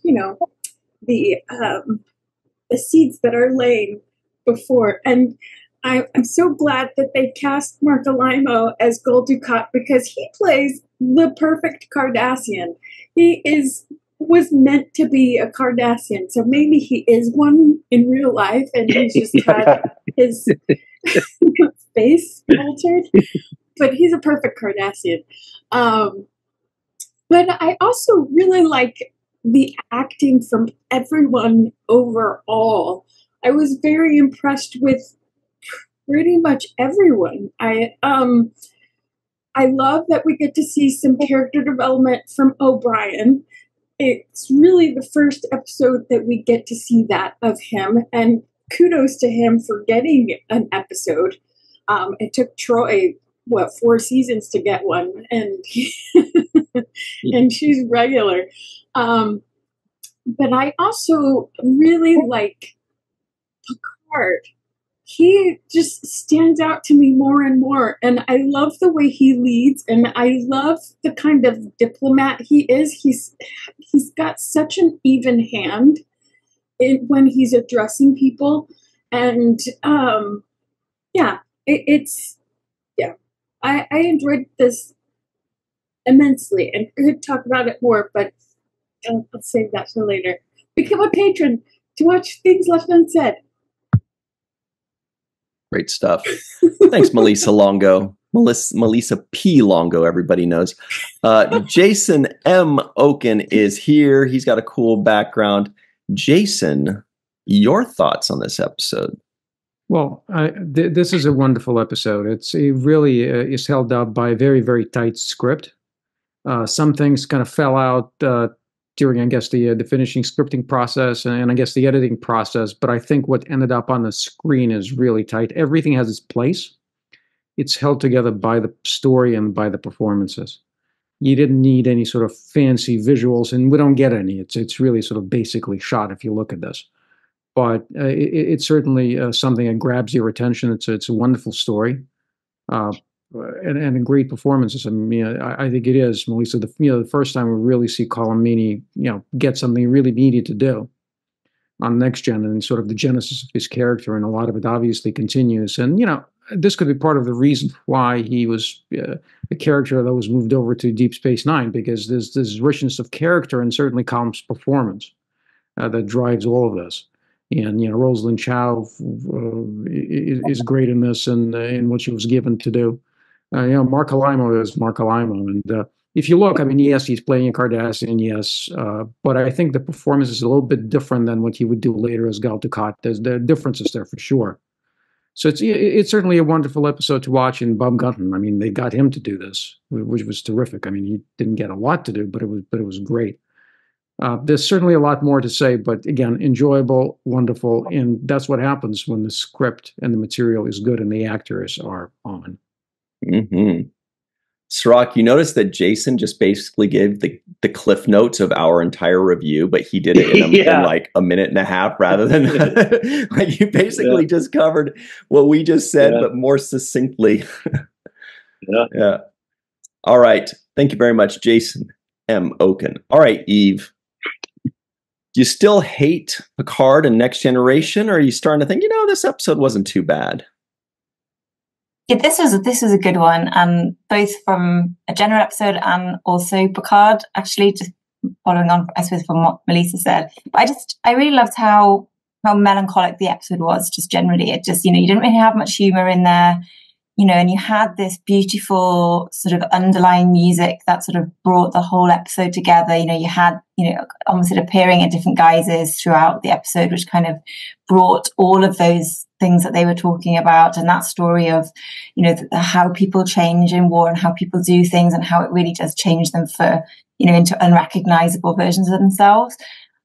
seeds that are laying before. And I'm so glad that they cast Mark Alimo as Gul Dukat, because he plays the perfect Cardassian. He was meant to be a Cardassian, so maybe he is one in real life, and he's just had his face altered. But he's a perfect Cardassian. But I also really like the acting from everyone overall. I was very impressed with pretty much everyone. I love that we get to see some character development from O'Brien. It's really the first episode that we get to see that of him, and kudos to him for getting an episode. It took Troy 4 seasons to get one, and and she's regular. But I also really like Picard. He just stands out to me more and more, and I love the way he leads, and I love the kind of diplomat he is. He's got such an even hand when he's addressing people, and I enjoyed this immensely, and I could talk about it more, but I'll save that for later. Become a patron to watch things left unsaid. Great stuff. Thanks, Melissa Longo. Melissa P. Longo, everybody knows. Jason M. Oken is here. He's got a cool background. Jason, your thoughts on this episode? Well, this is a wonderful episode. It really is held up by a very, very tight script. Some things kind of fell out during, I guess, the finishing scripting process and I guess the editing process. But I think what ended up on the screen is really tight. Everything has its place. It's held together by the story and by the performances. You didn't need any sort of fancy visuals, and we don't get any. It's really sort of basically shot if you look at this. But it's certainly something that grabs your attention. It's a wonderful story. And great performances. I mean, I think it is, Melissa. The first time we really see Colin Meaney, get something he really needed to do on Next Gen, and sort of the genesis of his character, and a lot of it obviously continues. And this could be part of the reason why he was a character that was moved over to Deep Space Nine, because there's this richness of character and certainly Colin's performance that drives all of this. And Rosalind Chow is great in this, and in what she was given to do. Mark Alimo is Mark Alimo, and if you look, I mean, yes, he's playing a Cardassian, yes, but I think the performance is a little bit different than what he would do later as Gul Dukat. There's differences there for sure. So it's certainly a wonderful episode to watch. And Bob Gunton, I mean, they got him to do this, which was terrific. I mean, he didn't get a lot to do, but it was great. There's certainly a lot more to say, but again, enjoyable, wonderful, and that's what happens when the script and the material is good and the actors are on. Mm-hmm. Sirach, you notice that Jason just basically gave the cliff notes of our entire review, but he did it in like a minute and a half rather than like you basically just covered what we just said, but more succinctly. Yeah. All right. Thank you very much, Jason M. Oken. All right, Eve. Do you still hate Picard and Next Generation, or are you starting to think, this episode wasn't too bad? Yeah, this was a good one, both from a general episode and also Picard. Actually, just following on, I suppose, from what Melissa said. But I really loved how melancholic the episode was. Just generally, it just you didn't really have much humor in there. and you had this beautiful sort of underlying music that sort of brought the whole episode together. You had, almost it appearing in different guises throughout the episode, which kind of brought all of those things that they were talking about, and that story of, how people change in war and how people do things and how it really does change them for, into unrecognizable versions of themselves.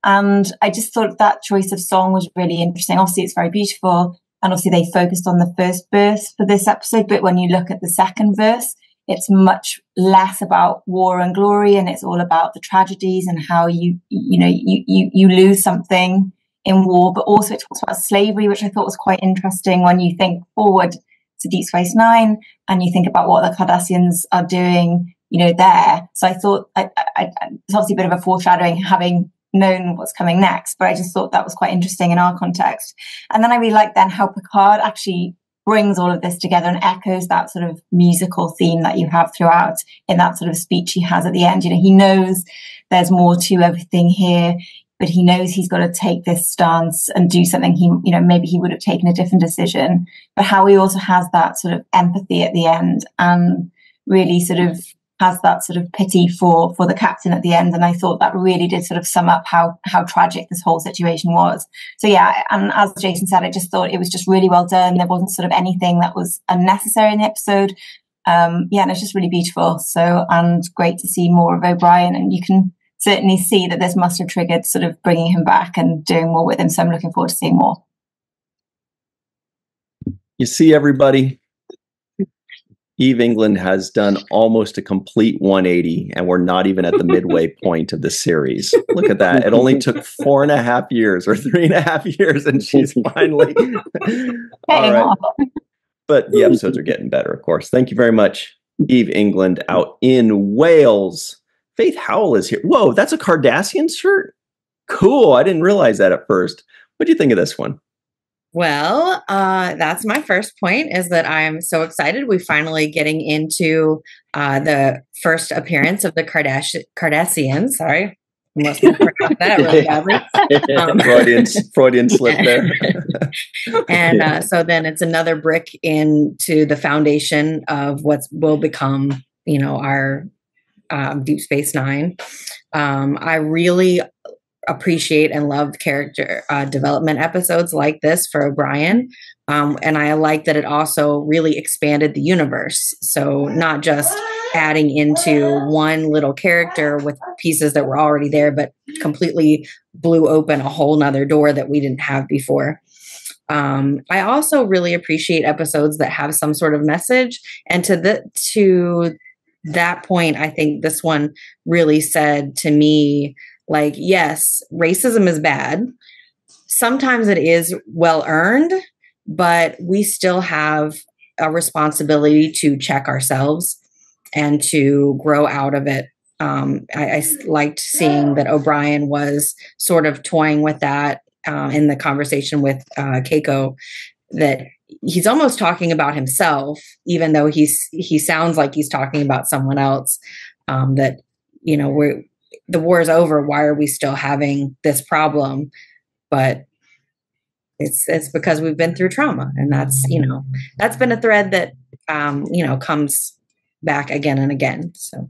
And I just thought that choice of song was really interesting. Obviously, it's very beautiful. And obviously they focused on the first verse for this episode. But when you look at the second verse, it's much less about war and glory. And it's all about the tragedies and how you lose something in war. But also it talks about slavery, which I thought was quite interesting when you think forward to Deep Space Nine and you think about what the Cardassians are doing, there. So I thought it's obviously a bit of a foreshadowing having known what's coming next, but I just thought that was quite interesting in our context. And then I really like then how Picard actually brings all of this together and echoes that sort of musical theme that you have throughout in that sort of speech he has at the end. He knows there's more to everything here, but he knows he's got to take this stance and do something maybe he would have taken a different decision, but how he also has that sort of empathy at the end and really sort of has that sort of pity for the captain at the end. And I thought that really did sort of sum up how tragic this whole situation was. So yeah, and as Jason said, I just thought it was just really well done. There wasn't sort of anything that was unnecessary in the episode. And it's just really beautiful. So, and great to see more of O'Brien, and you can certainly see that this must have triggered sort of bringing him back and doing more with him. So I'm looking forward to seeing more. You see, everybody, Eve England has done almost a complete 180, and we're not even at the midway point of the series. Look at that. It only took 4.5 years or 3.5 years, and she's finally... All right. But the episodes are getting better, of course. Thank you very much, Eve England out in Wales. Faith Howell is here. Whoa, that's a Cardassian shirt? Cool. I didn't realize that at first. What do you think of this one? Well, that's my first point, is that I'm so excited. We're finally getting into the first appearance of the Cardassians. Sorry. Must have forgot that really badly. Freudian slip there. And so then it's another brick into the foundation of what will become, our Deep Space Nine. I really appreciate and love character development episodes like this for O'Brien. And I like that it also really expanded the universe. So not just adding into one little character with pieces that were already there, but completely blew open a whole nother door that we didn't have before. I also really appreciate episodes that have some sort of message. And to that point, I think this one really said to me, like, yes, racism is bad. Sometimes it is well earned, but we still have a responsibility to check ourselves and to grow out of it. I liked seeing that O'Brien was sort of toying with that in the conversation with Keiko, that he's almost talking about himself, even though he sounds like he's talking about someone else. That the war is over. Why are we still having this problem? But it's because we've been through trauma, and that's been a thread that comes back again and again. So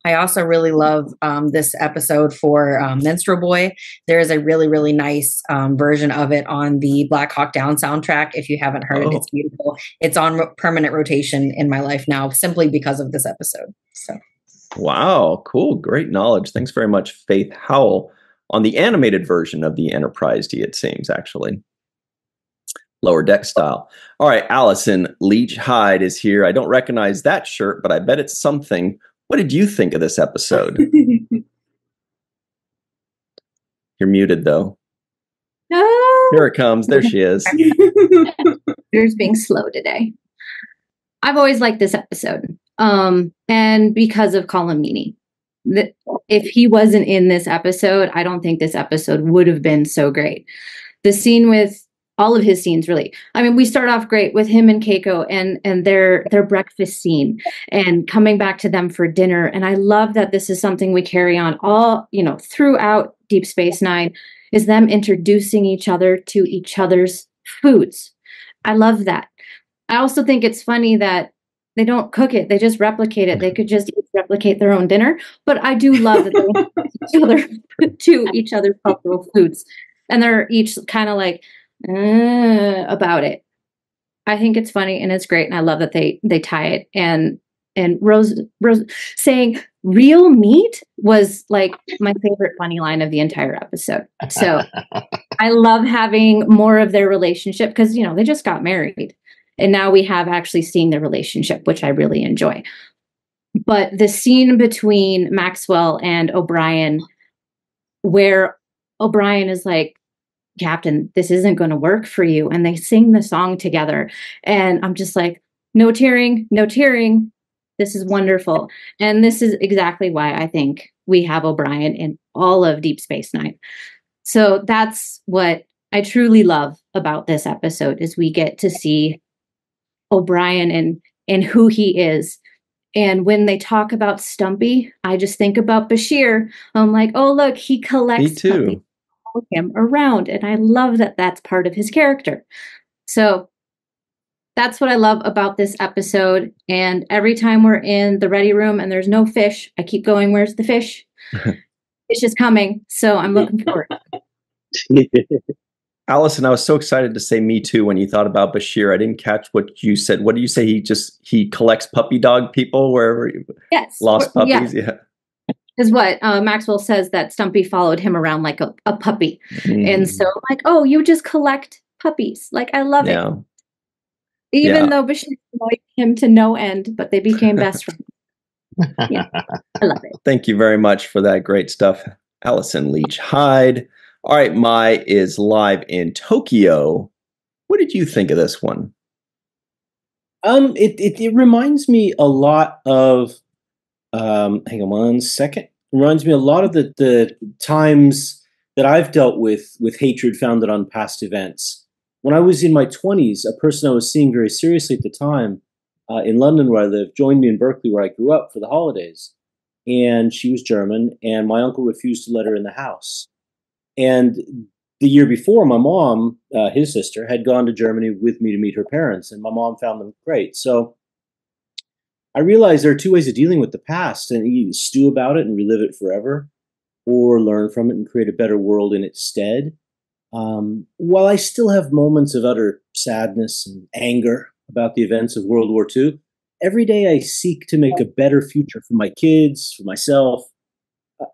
I also really love this episode for Minstrel Boy. There is a really, really nice version of it on the Black Hawk Down soundtrack. If you haven't heard it, it's beautiful. It's on permanent rotation in my life now, simply because of this episode. So. Wow, cool. Great knowledge. Thanks very much, Faith Howell. On the animated version of the Enterprise D, it seems, actually. Lower deck style. All right, Allison Leach Hyde is here. I don't recognize that shirt, but I bet it's something. What did you think of this episode? You're muted, though. Here it comes. There she is. Computer's being slow today. I've always liked this episode. And because of Colin Meaney. If he wasn't in this episode, I don't think this episode would have been so great. The scene with all of his scenes, really. I mean, we start off great with him and Keiko and their breakfast scene and coming back to them for dinner. And I love that this is something we carry on all, throughout Deep Space Nine, is them introducing each other to each other's foods. I love that. I also think it's funny that they don't cook it; they just replicate it. They could just replicate their own dinner. But I do love that they to each other's cultural foods, and they're each kind of like about it. I think it's funny and it's great, and I love that they tie it. And Rose saying "real meat" was like my favorite funny line of the entire episode. So I love having more of their relationship because they just got married, and now we have actually seen their relationship, which I really enjoy. But the scene between Maxwell and O'Brien, where O'Brien is like, "Captain, this isn't going to work for you," and they sing the song together, and I'm just like, no tearing, no tearing. This is wonderful. And this is exactly why I think we have O'Brien in all of Deep Space Nine. So that's what I truly love about this episode is we get to see O'Brien and who he is. And when they talk about Stumpy, I just think about Bashir. I'm like, oh, look, he collects Me too. puppies, follow him around. And I love that that's part of his character. So that's what I love about this episode. And every time we're in the ready room and there's no fish, I keep going, where's the fish? Fish is coming. So I'm looking forward. Allison, I was so excited to say me too when you thought about Bashir. I didn't catch what you said. What do you say? He collects puppy dog people wherever Yes. lost puppies? Yeah. Is what Maxwell says that Stumpy followed him around like a puppy. And so like, oh, you just collect puppies. Like, I love it. Even though Bashir annoyed him to no end, but they became best friends. Yeah, I love it. Thank you very much for that great stuff, Allison Leach Hyde. All right, Mai is live in Tokyo. What did you think of this one? It reminds me a lot of hang on one second. It reminds me a lot of the times that I've dealt with hatred founded on past events. When I was in my 20s, a person I was seeing very seriously at the time in London, where I live, joined me in Berkeley, where I grew up, for the holidays. And she was German, and my uncle refused to let her in the house. And the year before, my mom, his sister, had gone to Germany with me to meet her parents, and my mom found them great. So I realized there are two ways of dealing with the past, and you either stew about it and relive it forever, or learn from it and create a better world in its stead. While I still have moments of utter sadness and anger about the events of World War II, every day I seek to make a better future for my kids, for myself.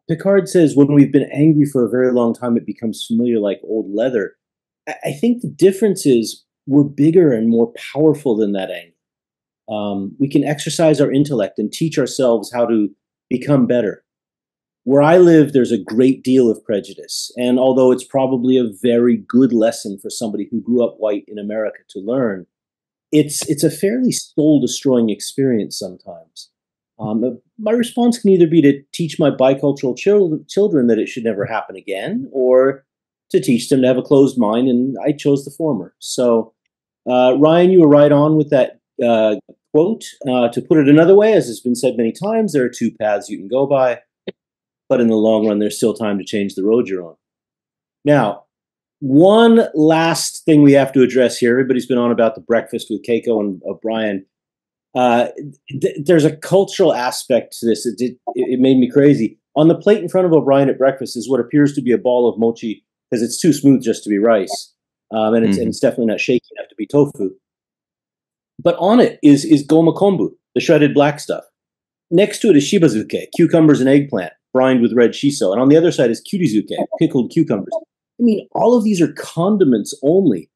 Picard says, when we've been angry for a very long time, it becomes familiar like old leather. I think the difference is we're bigger and more powerful than that anger. We can exercise our intellect and teach ourselves how to become better. Where I live, there's a great deal of prejudice. And although it's probably a very good lesson for somebody who grew up white in America to learn, it's a fairly soul-destroying experience sometimes. My response can either be to teach my bicultural children that it should never happen again, or to teach them to have a closed mind, and I chose the former. So, Ryan, you were right on with that quote. To put it another way, as has been said many times, there are two paths you can go by, but in the long run, there's still time to change the road you're on. Now, one last thing we have to address here. Everybody's been on about the breakfast with Keiko and O'Brien. There's a cultural aspect to this. It made me crazy. On the plate in front of O'Brien at breakfast is what appears to be a ball of mochi, because it's too smooth just to be rice, and it's definitely not shaky enough to be tofu. But on it is goma kombu, the shredded black stuff. Next to it is shibazuke, cucumbers and eggplant, brined with red shiso, and on the other side is kirizuke, pickled cucumbers. I mean, all of these are condiments only.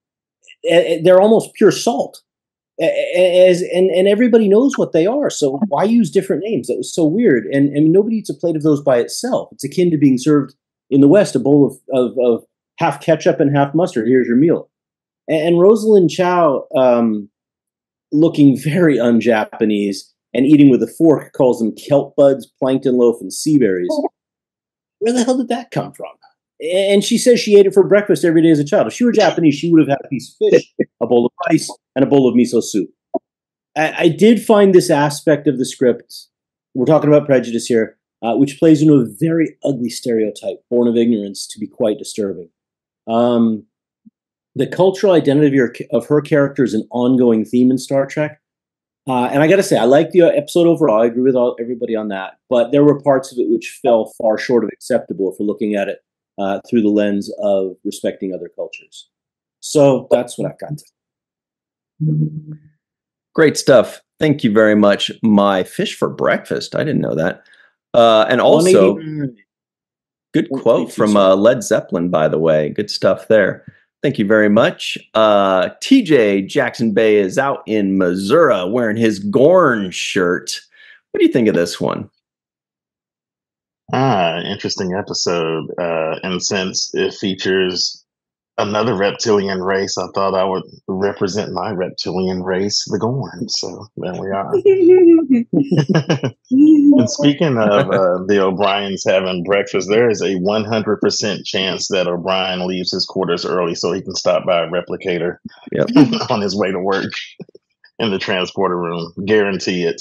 They're almost pure salt. And everybody knows what they are, so why use different names? That was so weird. And nobody eats a plate of those by itself. It's akin to being served in the West a bowl of half ketchup and half mustard. Here's your meal. And Rosalind Chow, looking very un-Japanese and eating with a fork, calls them kelp buds, plankton loaf, and sea berries. Where the hell did that come from? And she says she ate it for breakfast every day as a child. If she were Japanese, she would have had a piece of fish, a bowl of rice, and a bowl of miso soup. I did find this aspect of the script, we're talking about prejudice here, which plays into a very ugly stereotype, born of ignorance, to be quite disturbing. the cultural identity of her character is an ongoing theme in Star Trek. And I got to say, I like the episode overall. I agree with everybody on that. But there were parts of it which fell far short of acceptable if we're looking at it through the lens of respecting other cultures. So that's what I've got to. Great stuff. Thank you very much. My fish for breakfast. I didn't know that. And also, good quote from Led Zeppelin, by the way. Good stuff there. Thank you very much. TJ Jackson Bay is out in Missouri wearing his Gorn shirt. What do you think of this one? Interesting episode. And since it features another reptilian race, I thought I would represent my reptilian race, the Gorn. So there we are. And speaking of the O'Briens having breakfast, there is a 100% chance that O'Brien leaves his quarters early so he can stop by a replicator on his way to work in the transporter room. Guarantee it.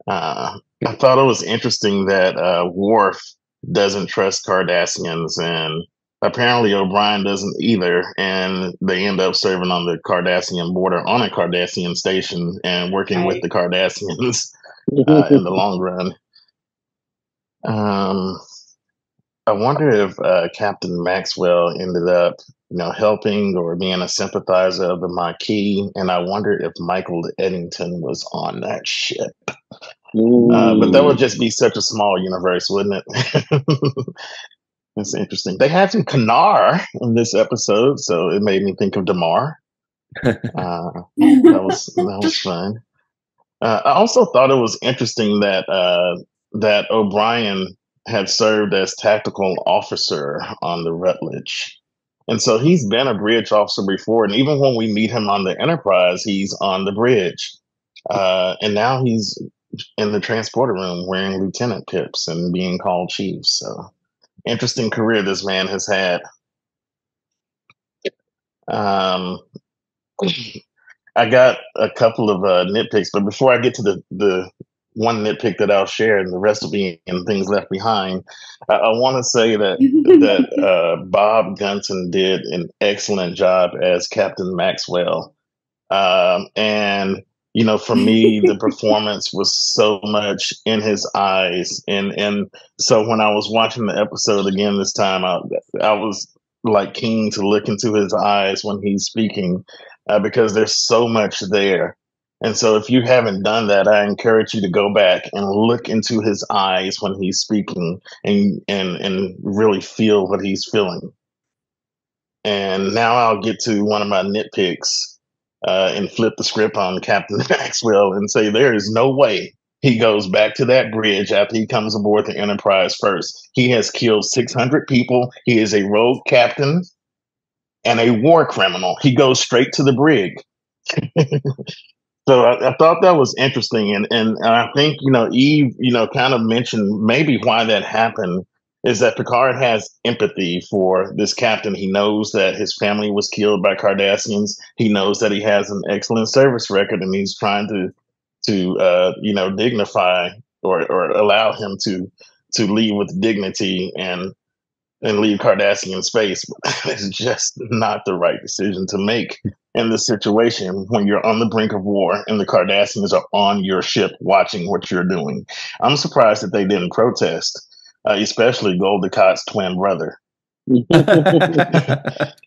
I thought it was interesting that Worf doesn't trust Cardassians, and apparently O'Brien doesn't either, and they end up serving on the Cardassian border on a Cardassian station and working with the Cardassians in the long run. I wonder if Captain Maxwell ended up, helping or being a sympathizer of the Maquis, and I wonder if Michael Eddington was on that ship. But that would just be such a small universe, wouldn't it? That's interesting. They had some Kanar in this episode, so it made me think of Damar. That was fun. I also thought it was interesting that that O'Brien had served as tactical officer on the Rutledge. And so he's been a bridge officer before, and even when we meet him on the Enterprise, he's on the bridge. And now he's in the transporter room wearing lieutenant pips and being called chief. So interesting career this man has had. I got a couple of nitpicks, but before I get to the one nitpick that I'll share, and the rest will be in things left behind, I want to say that Bob Gunton did an excellent job as Captain Maxwell, and for me, the performance was so much in his eyes, and so when I was watching the episode again this time, I was like keen to look into his eyes when he's speaking. Because there's so much there. And so if you haven't done that, I encourage you to go back and look into his eyes when he's speaking and really feel what he's feeling. And now I'll get to one of my nitpicks and flip the script on Captain Maxwell and say there is no way he goes back to that bridge after he comes aboard the Enterprise first. He has killed 600 people. He is a rogue captain and a war criminal. He goes straight to the brig. So I thought that was interesting. And I think, Eve, kind of mentioned maybe why that happened is that Picard has empathy for this captain. He knows that his family was killed by Cardassians. He knows that he has an excellent service record, and he's trying to dignify or allow him to leave with dignity and leave Cardassian space. It's just not the right decision to make in this situation when you're on the brink of war and the Cardassians are on your ship watching what you're doing. I'm surprised that they didn't protest, especially Gul Dukat's twin brother.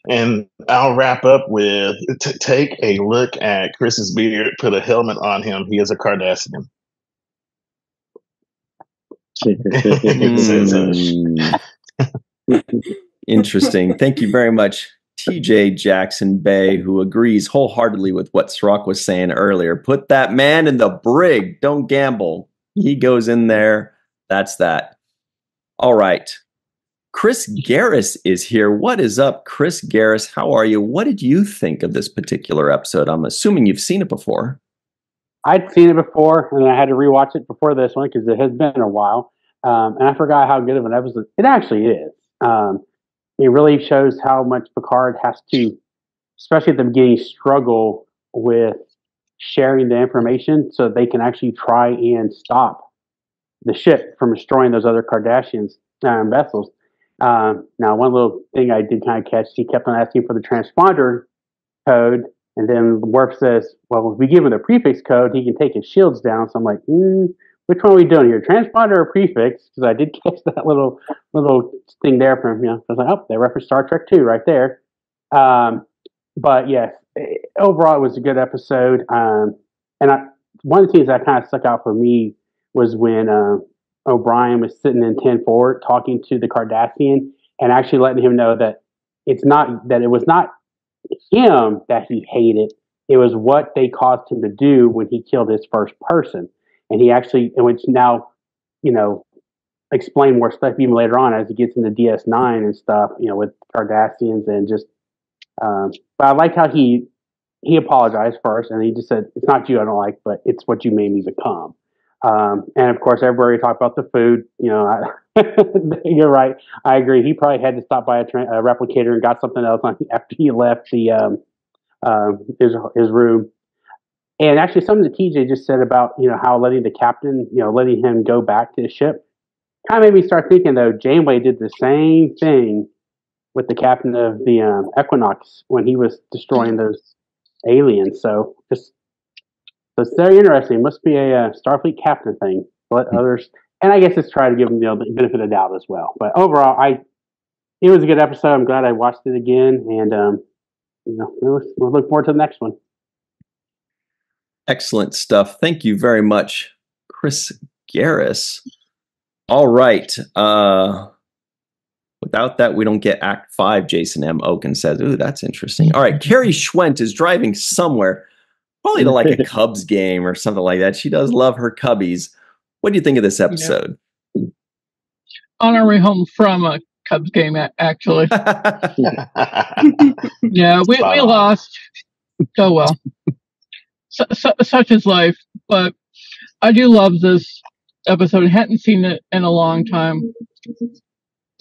And I'll wrap up with take a look at Chris's beard, put a helmet on him. He is a Cardassian. Interesting. Thank you very much, TJ Jackson Bay, who agrees wholeheartedly with what Srock was saying earlier. Put that man in the brig. Don't gamble. He goes in there. That's that. All right. Chris Garris is here. What is up, Chris Garris? How are you? What did you think of this particular episode? I'm assuming you've seen it before. I'd seen it before, and I had to rewatch it before this one because it has been a while. And I forgot how good of an episode it actually is. It really shows how much Picard has to, especially at the beginning, struggle with sharing the information so they can actually try and stop the ship from destroying those other Cardassians vessels. Now, one little thing I did kind of catch, he kept on asking for the transponder code, and then Worf says, well, if we give him the prefix code, he can take his shields down. So I'm like, which one are we doing here, transponder or prefix? Because I did catch that little thing there from him. I was like, oh, they referenced Star Trek 2 right there. But yes, overall, it was a good episode. One of the things that kind of stuck out for me was when O'Brien was sitting in 10-4 talking to the Cardassian and actually letting him know that it was not him that he hated. It was what they caused him to do when he killed his first person. And he actually, which now, explain more stuff even later on as he gets into DS9 and stuff, with Cardassians and just, but I liked how he apologized first and he just said, it's not you I don't like, but it's what you made me become. And of course, everybody talked about the food. You're right. I agree. He probably had to stop by a replicator and got something else after he left his room. And actually, something that TJ just said about how letting the captain, letting him go back to his ship, kind of made me start thinking though. Janeway did the same thing with the captain of the Equinox when he was destroying those aliens. So it's very interesting. It must be a Starfleet captain thing. Let others, and I guess it's try to give them the benefit of the doubt as well. But overall, it was a good episode. I'm glad I watched it again, and we'll look forward to the next one. Excellent stuff. Thank you very much, Chris Garris. All right. Without that, we don't get Act 5, Jason M. Oken says. Ooh, that's interesting. All right. Carrie Schwent is driving somewhere, probably to like a Cubs game or something like that. She does love her Cubbies. What do you think of this episode? On our way home from a Cubs game, actually. Yeah, we lost. Oh, well. Such is life. But I do love this episode. I hadn't seen it in a long time.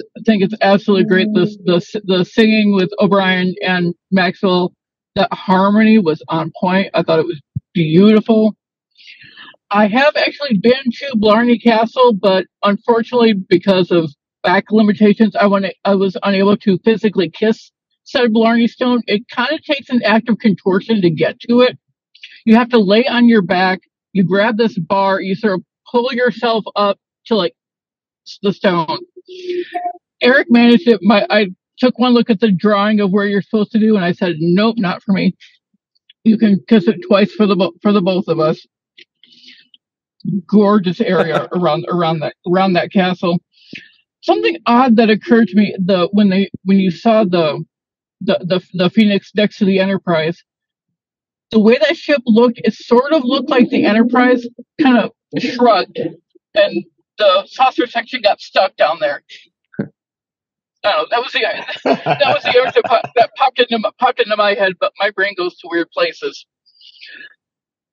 I think it's absolutely great. The singing with O'Brien and Maxwell, that harmony was on point. I thought it was beautiful. I have actually been to Blarney Castle, but unfortunately, because of back limitations, I was unable to physically kiss said Blarney Stone. It kind of takes an act of contortion to get to it. You have to lay on your back. You grab this bar. You sort of pull yourself up to like the stone. Eric managed it. I took one look at the drawing of where you're supposed to do, and I said, "Nope, not for me. You can kiss it twice for the both of us." Gorgeous area around that castle. Something odd that occurred to me when you saw the Phoenix next to the Enterprise, the way that ship looked, it sort of looked like the Enterprise kind of shrugged, and the saucer section got stuck down there. I don't know, that was the image that popped into my head, but my brain goes to weird places.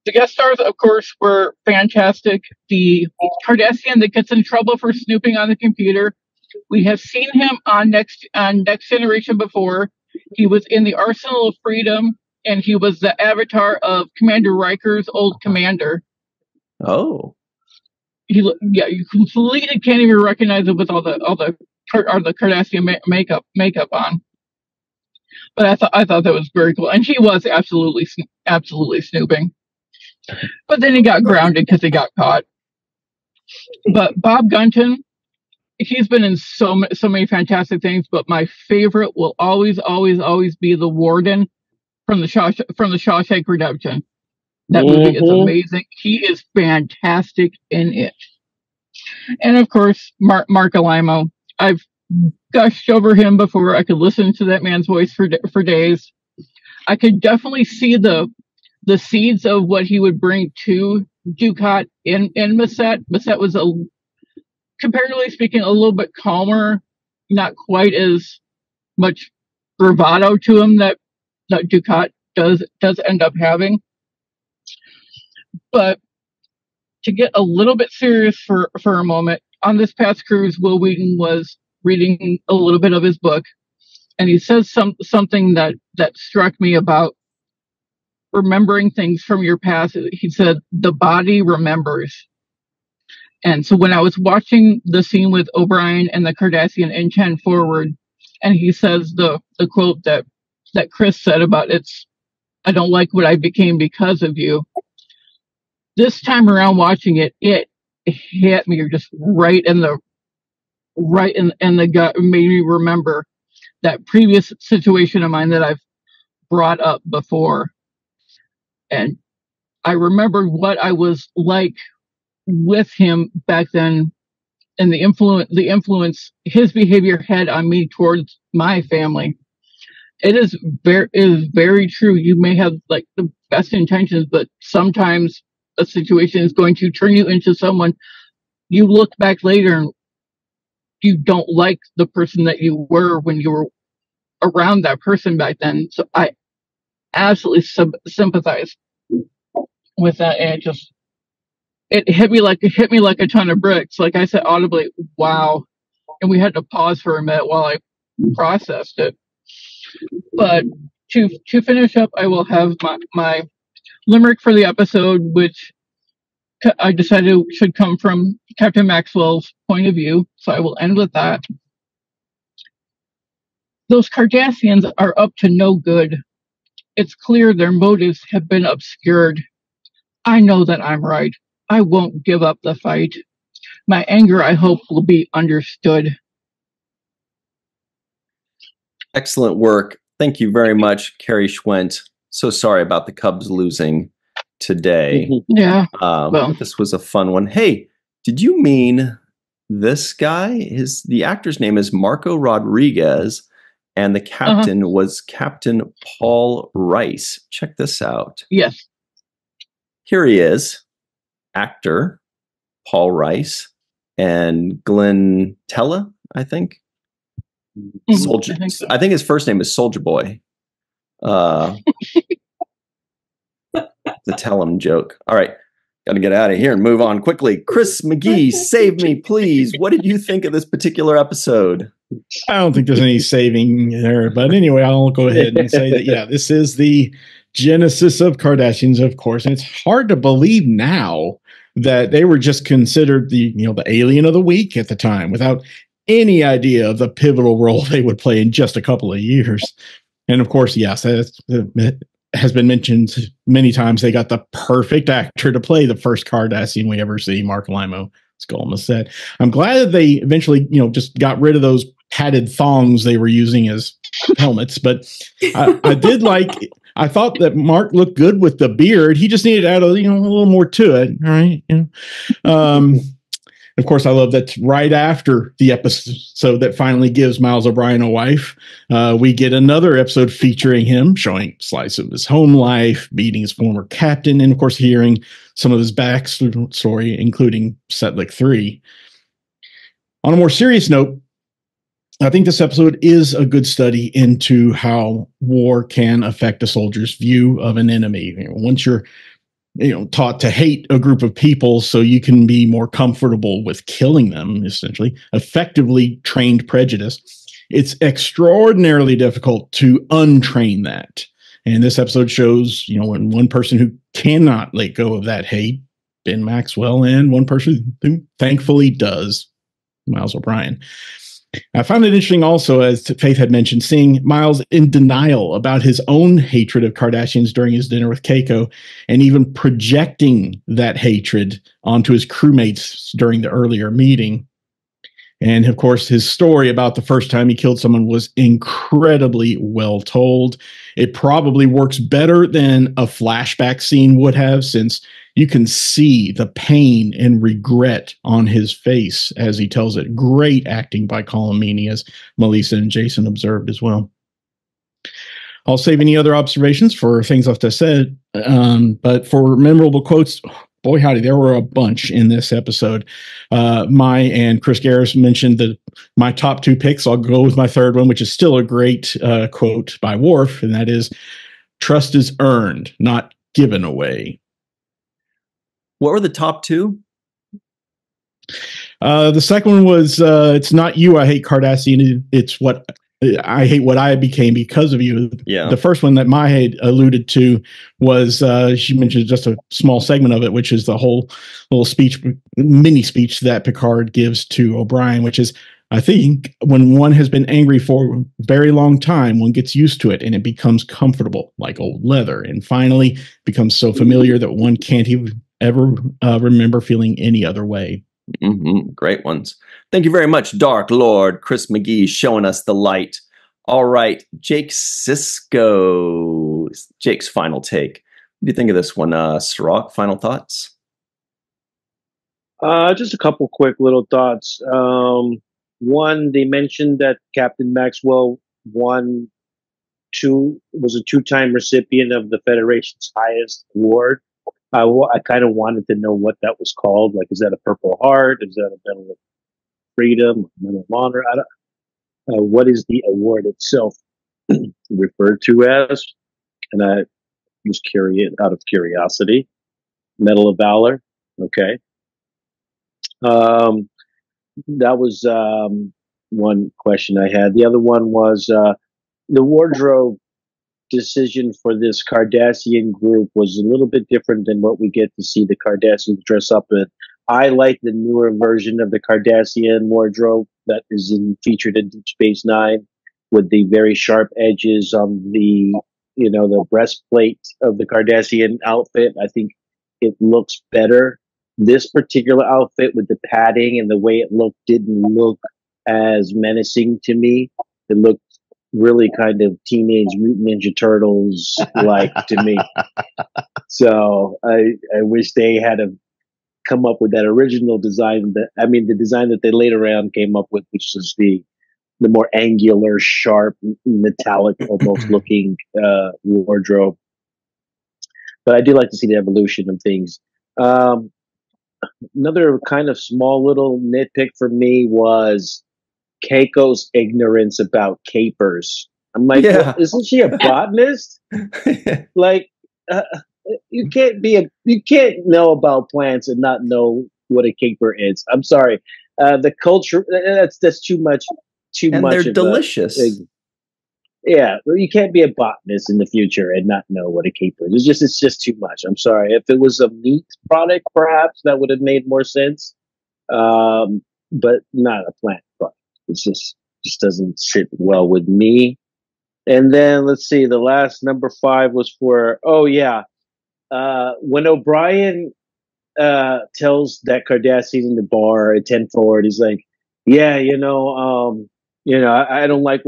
The guest stars, of course, were fantastic. The Cardassian that gets in trouble for snooping on the computer. We have seen him on Next Generation before. He was in the Arsenal of Freedom, and he was the avatar of Commander Riker's old commander. Oh, you completely can't even recognize him with all the Cardassian makeup on. But I thought that was very cool, and he was absolutely snooping. But then he got grounded because he got caught. But Bob Gunton, he's been in so many fantastic things. But my favorite will always be the Warden from the Shawshank Redemption. That movie is amazing. He is fantastic in it. And of course, Mark Alimo. I've gushed over him before. I could listen to that man's voice for days. I could definitely see the seeds of what he would bring to Dukat in Maset. Maset was, comparatively speaking, a little bit calmer, not quite as much bravado to him that Dukat does end up having. But to get a little bit serious for a moment, on this past cruise, Will Wheaton was reading a little bit of his book, and he says something that struck me about remembering things from your past. He said, the body remembers. And so when I was watching the scene with O'Brien and the Cardassian in 10 forward, and he says the quote that Chris said about I don't like what I became because of you. This time around watching it hit me just right in the gut, made me remember that previous situation of mine that I've brought up before. And I remembered what I was like with him back then, and the influence his behavior had on me towards my family. It is very true. You may have like the best intentions, but sometimes a situation is going to turn you into someone you look back later and you don't like the person that you were when you were around that person back then. So I absolutely sympathize with that, and it hit me like a ton of bricks. Like I said audibly, wow. And we had to pause for a minute while I processed it. But to finish up, I will have my limerick for the episode, which I decided should come from Captain Maxwell's point of view. So I will end with that. Those Cardassians are up to no good. It's clear their motives have been obscured. I know that I'm right. I won't give up the fight. My anger, I hope, will be understood. Excellent work. Thank you very much, Carrie Schwent. So sorry about the Cubs losing today. Yeah. This was a fun one. Hey, did you mean this guy? The actor's name is Marco Rodriguez, and the captain was Captain Paul Rice. Check this out. Yes. Here he is, actor Paul Rice, and Glenn Tella, I think. Soldier. I think his first name is Soldier Boy. The Tell him joke. All right, got to get out of here and move on quickly. Chris McGee, save me, please. What did you think of this particular episode? I don't think there's any saving there, but anyway, I'll go ahead and say that this is the genesis of Cardassians, of course, and it's hard to believe now that they were just considered the alien of the week at the time, without any idea of the pivotal role they would play in just a couple of years. And of course, yes, it has been mentioned many times, they got the perfect actor to play the first Cardassian we ever see, Mark Limo, as Golma said. I'm glad that they eventually, just got rid of those padded thongs they were using as helmets. But I thought that Mark looked good with the beard. He just needed to add a little more to it. All right. Of course, I love that right after the episode that finally gives Miles O'Brien a wife, we get another episode featuring him, showing a slice of his home life, meeting his former captain, and of course, hearing some of his backstory, including Setlik 3. On a more serious note, I think this episode is a good study into how war can affect a soldier's view of an enemy. Once you're taught to hate a group of people so you can be more comfortable with killing them, essentially, effectively trained prejudice, it's extraordinarily difficult to untrain that. And this episode shows, when one person who cannot let go of that hate, Ben Maxwell, and one person who thankfully does, Miles O'Brien. I found it interesting also, as Faith had mentioned, seeing Miles in denial about his own hatred of Cardassians during his dinner with Keiko, and even projecting that hatred onto his crewmates during the earlier meeting. And of course, his story about the first time he killed someone was incredibly well told. It probably works better than a flashback scene would have, since you can see the pain and regret on his face as he tells it. Great acting by Colin Meaney, as Melissa and Jason observed as well. I'll save any other observations for things I've just said, but for memorable quotes, boy howdy, there were a bunch in this episode. My and Chris Garris mentioned my top two picks. I'll go with my third one, which is still a great quote by Worf, and that is, "Trust is earned, not given away." What were the top two? The second one was, "It's not you I hate, Cardassian. It's what I hate what I became because of you. Yeah. The first one that Mai had alluded to was she mentioned just a small segment of it, which is the whole little mini speech that Picard gives to O'Brien, which is, I think, when one has been angry for a very long time, one gets used to it and it becomes comfortable, like old leather, and finally becomes so familiar that one can't even ever remember feeling any other way. Great ones. Thank you very much, Dark Lord Chris McGee, showing us the light. All right, Jake Sisko. Jake's final take. What do you think of this one, Sirach? Final thoughts? Just a couple quick little thoughts. One, they mentioned that Captain Maxwell was a two-time recipient of the Federation's highest award. I kind of wanted to know what that was called. Like, is that a Purple Heart? Is that a Medal of Freedom? Medal of Honor? What is the award itself referred to as? And I was curious, out of curiosity. Medal of Valor. Okay. That was one question I had. The other one was the wardrobe decision for this Cardassian group was a little bit different than what we get to see the Cardassians dress up in. I like the newer version of the Cardassian wardrobe that is featured in Deep Space Nine, with the very sharp edges on the breastplate of the Cardassian outfit. I think it looks better. This particular outfit with the padding and the way it looked didn't look as menacing to me. It looked really kind of Teenage Mutant Ninja Turtles like to me. So I wish they had come up with that original design. The design that they later on came up with, which is the more angular, sharp, metallic, almost looking wardrobe. But I do like to see the evolution of things. Another kind of small little nitpick for me was Keiko's ignorance about capers. I'm like, well, isn't she a botanist? Like, you can't know about plants and not know what a caper is. I'm sorry. The culture, that's too much. And they're delicious. Yeah, you can't be a botanist in the future and not know what a caper is. It's just too much. I'm sorry. If it was a meat product, perhaps that would have made more sense. But not a plant product. It's just doesn't sit well with me. And then let's see, the last number 5 was for when O'Brien tells that Cardassian in the bar at 10 forward, he's like, I don't like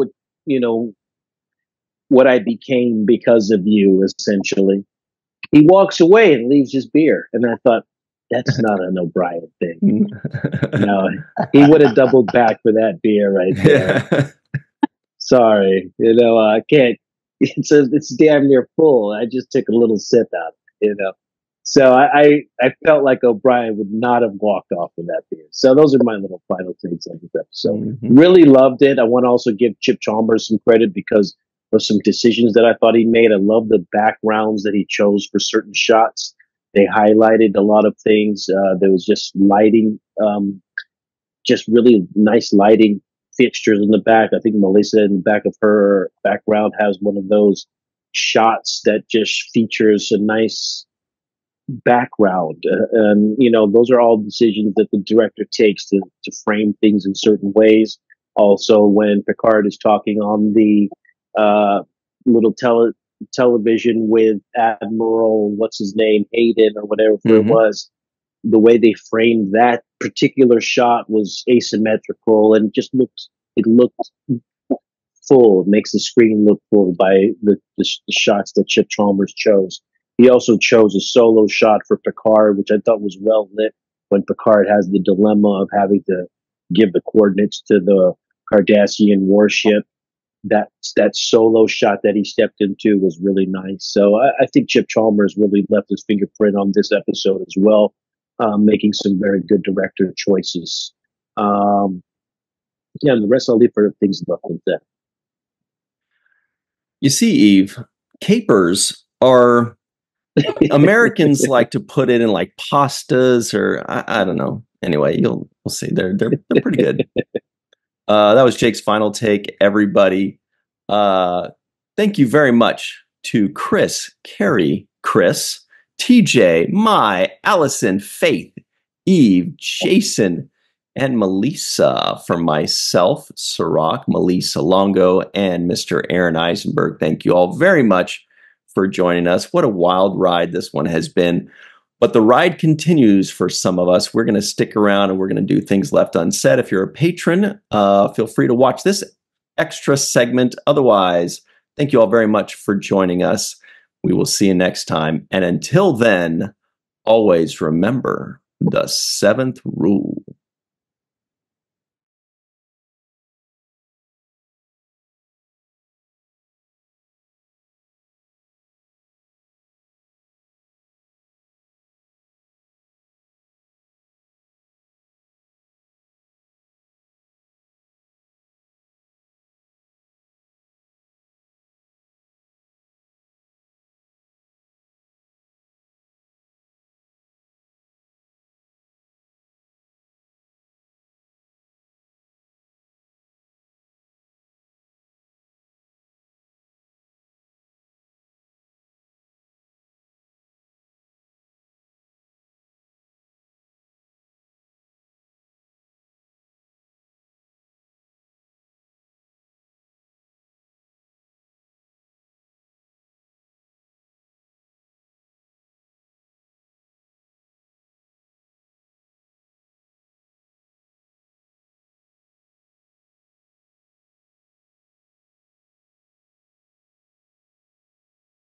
what I became because of you, essentially. He walks away and leaves his beer. And I thought, that's not an O'Brien thing. No, he would have doubled back for that beer right there. Sorry, I can't. It's damn near full. I just took a little sip out of it, So I felt like O'Brien would not have walked off with that beer. So those are my little final takes on this episode. Really loved it. I want to also give Chip Chalmers some credit because of some decisions that I thought he made. I love the backgrounds that he chose for certain shots. They highlighted a lot of things. There was just lighting, just really nice lighting fixtures in the back. I think Melissa in the back of her background has one of those shots that just features a nice background. And, those are all decisions that the director takes to frame things in certain ways. Also, when Picard is talking on the little television with Admiral, what's his name, Hayden or whatever it was, the way they framed that particular shot was asymmetrical and just it looked full. It makes the screen look full by the shots that Chip Chalmers chose. He also chose a solo shot for Picard, which I thought was well lit when Picard has the dilemma of having to give the coordinates to the Cardassian warship. That solo shot that he stepped into was really nice. So I think Chip Chalmers really left his fingerprint on this episode as well, making some very good director choices. And the rest I'll leave for things left in that. You see, Eve, capers are Americans like to put it in like pastas or I don't know. Anyway, we'll see. They're pretty good. That was Jake's final take, everybody. Thank you very much to Chris, Carrie, Chris, TJ, Mai, Allison, Faith, Eve, Jason, and Melissa. From myself, Sirach, Melissa Longo, and Mr. Aaron Eisenberg. Thank you all very much for joining us. What a wild ride this one has been. But the ride continues for some of us. We're going to stick around and we're going to do things left unsaid. If you're a patron, feel free to watch this extra segment. Otherwise, thank you all very much for joining us. We will see you next time. And until then, always remember the 7th rule.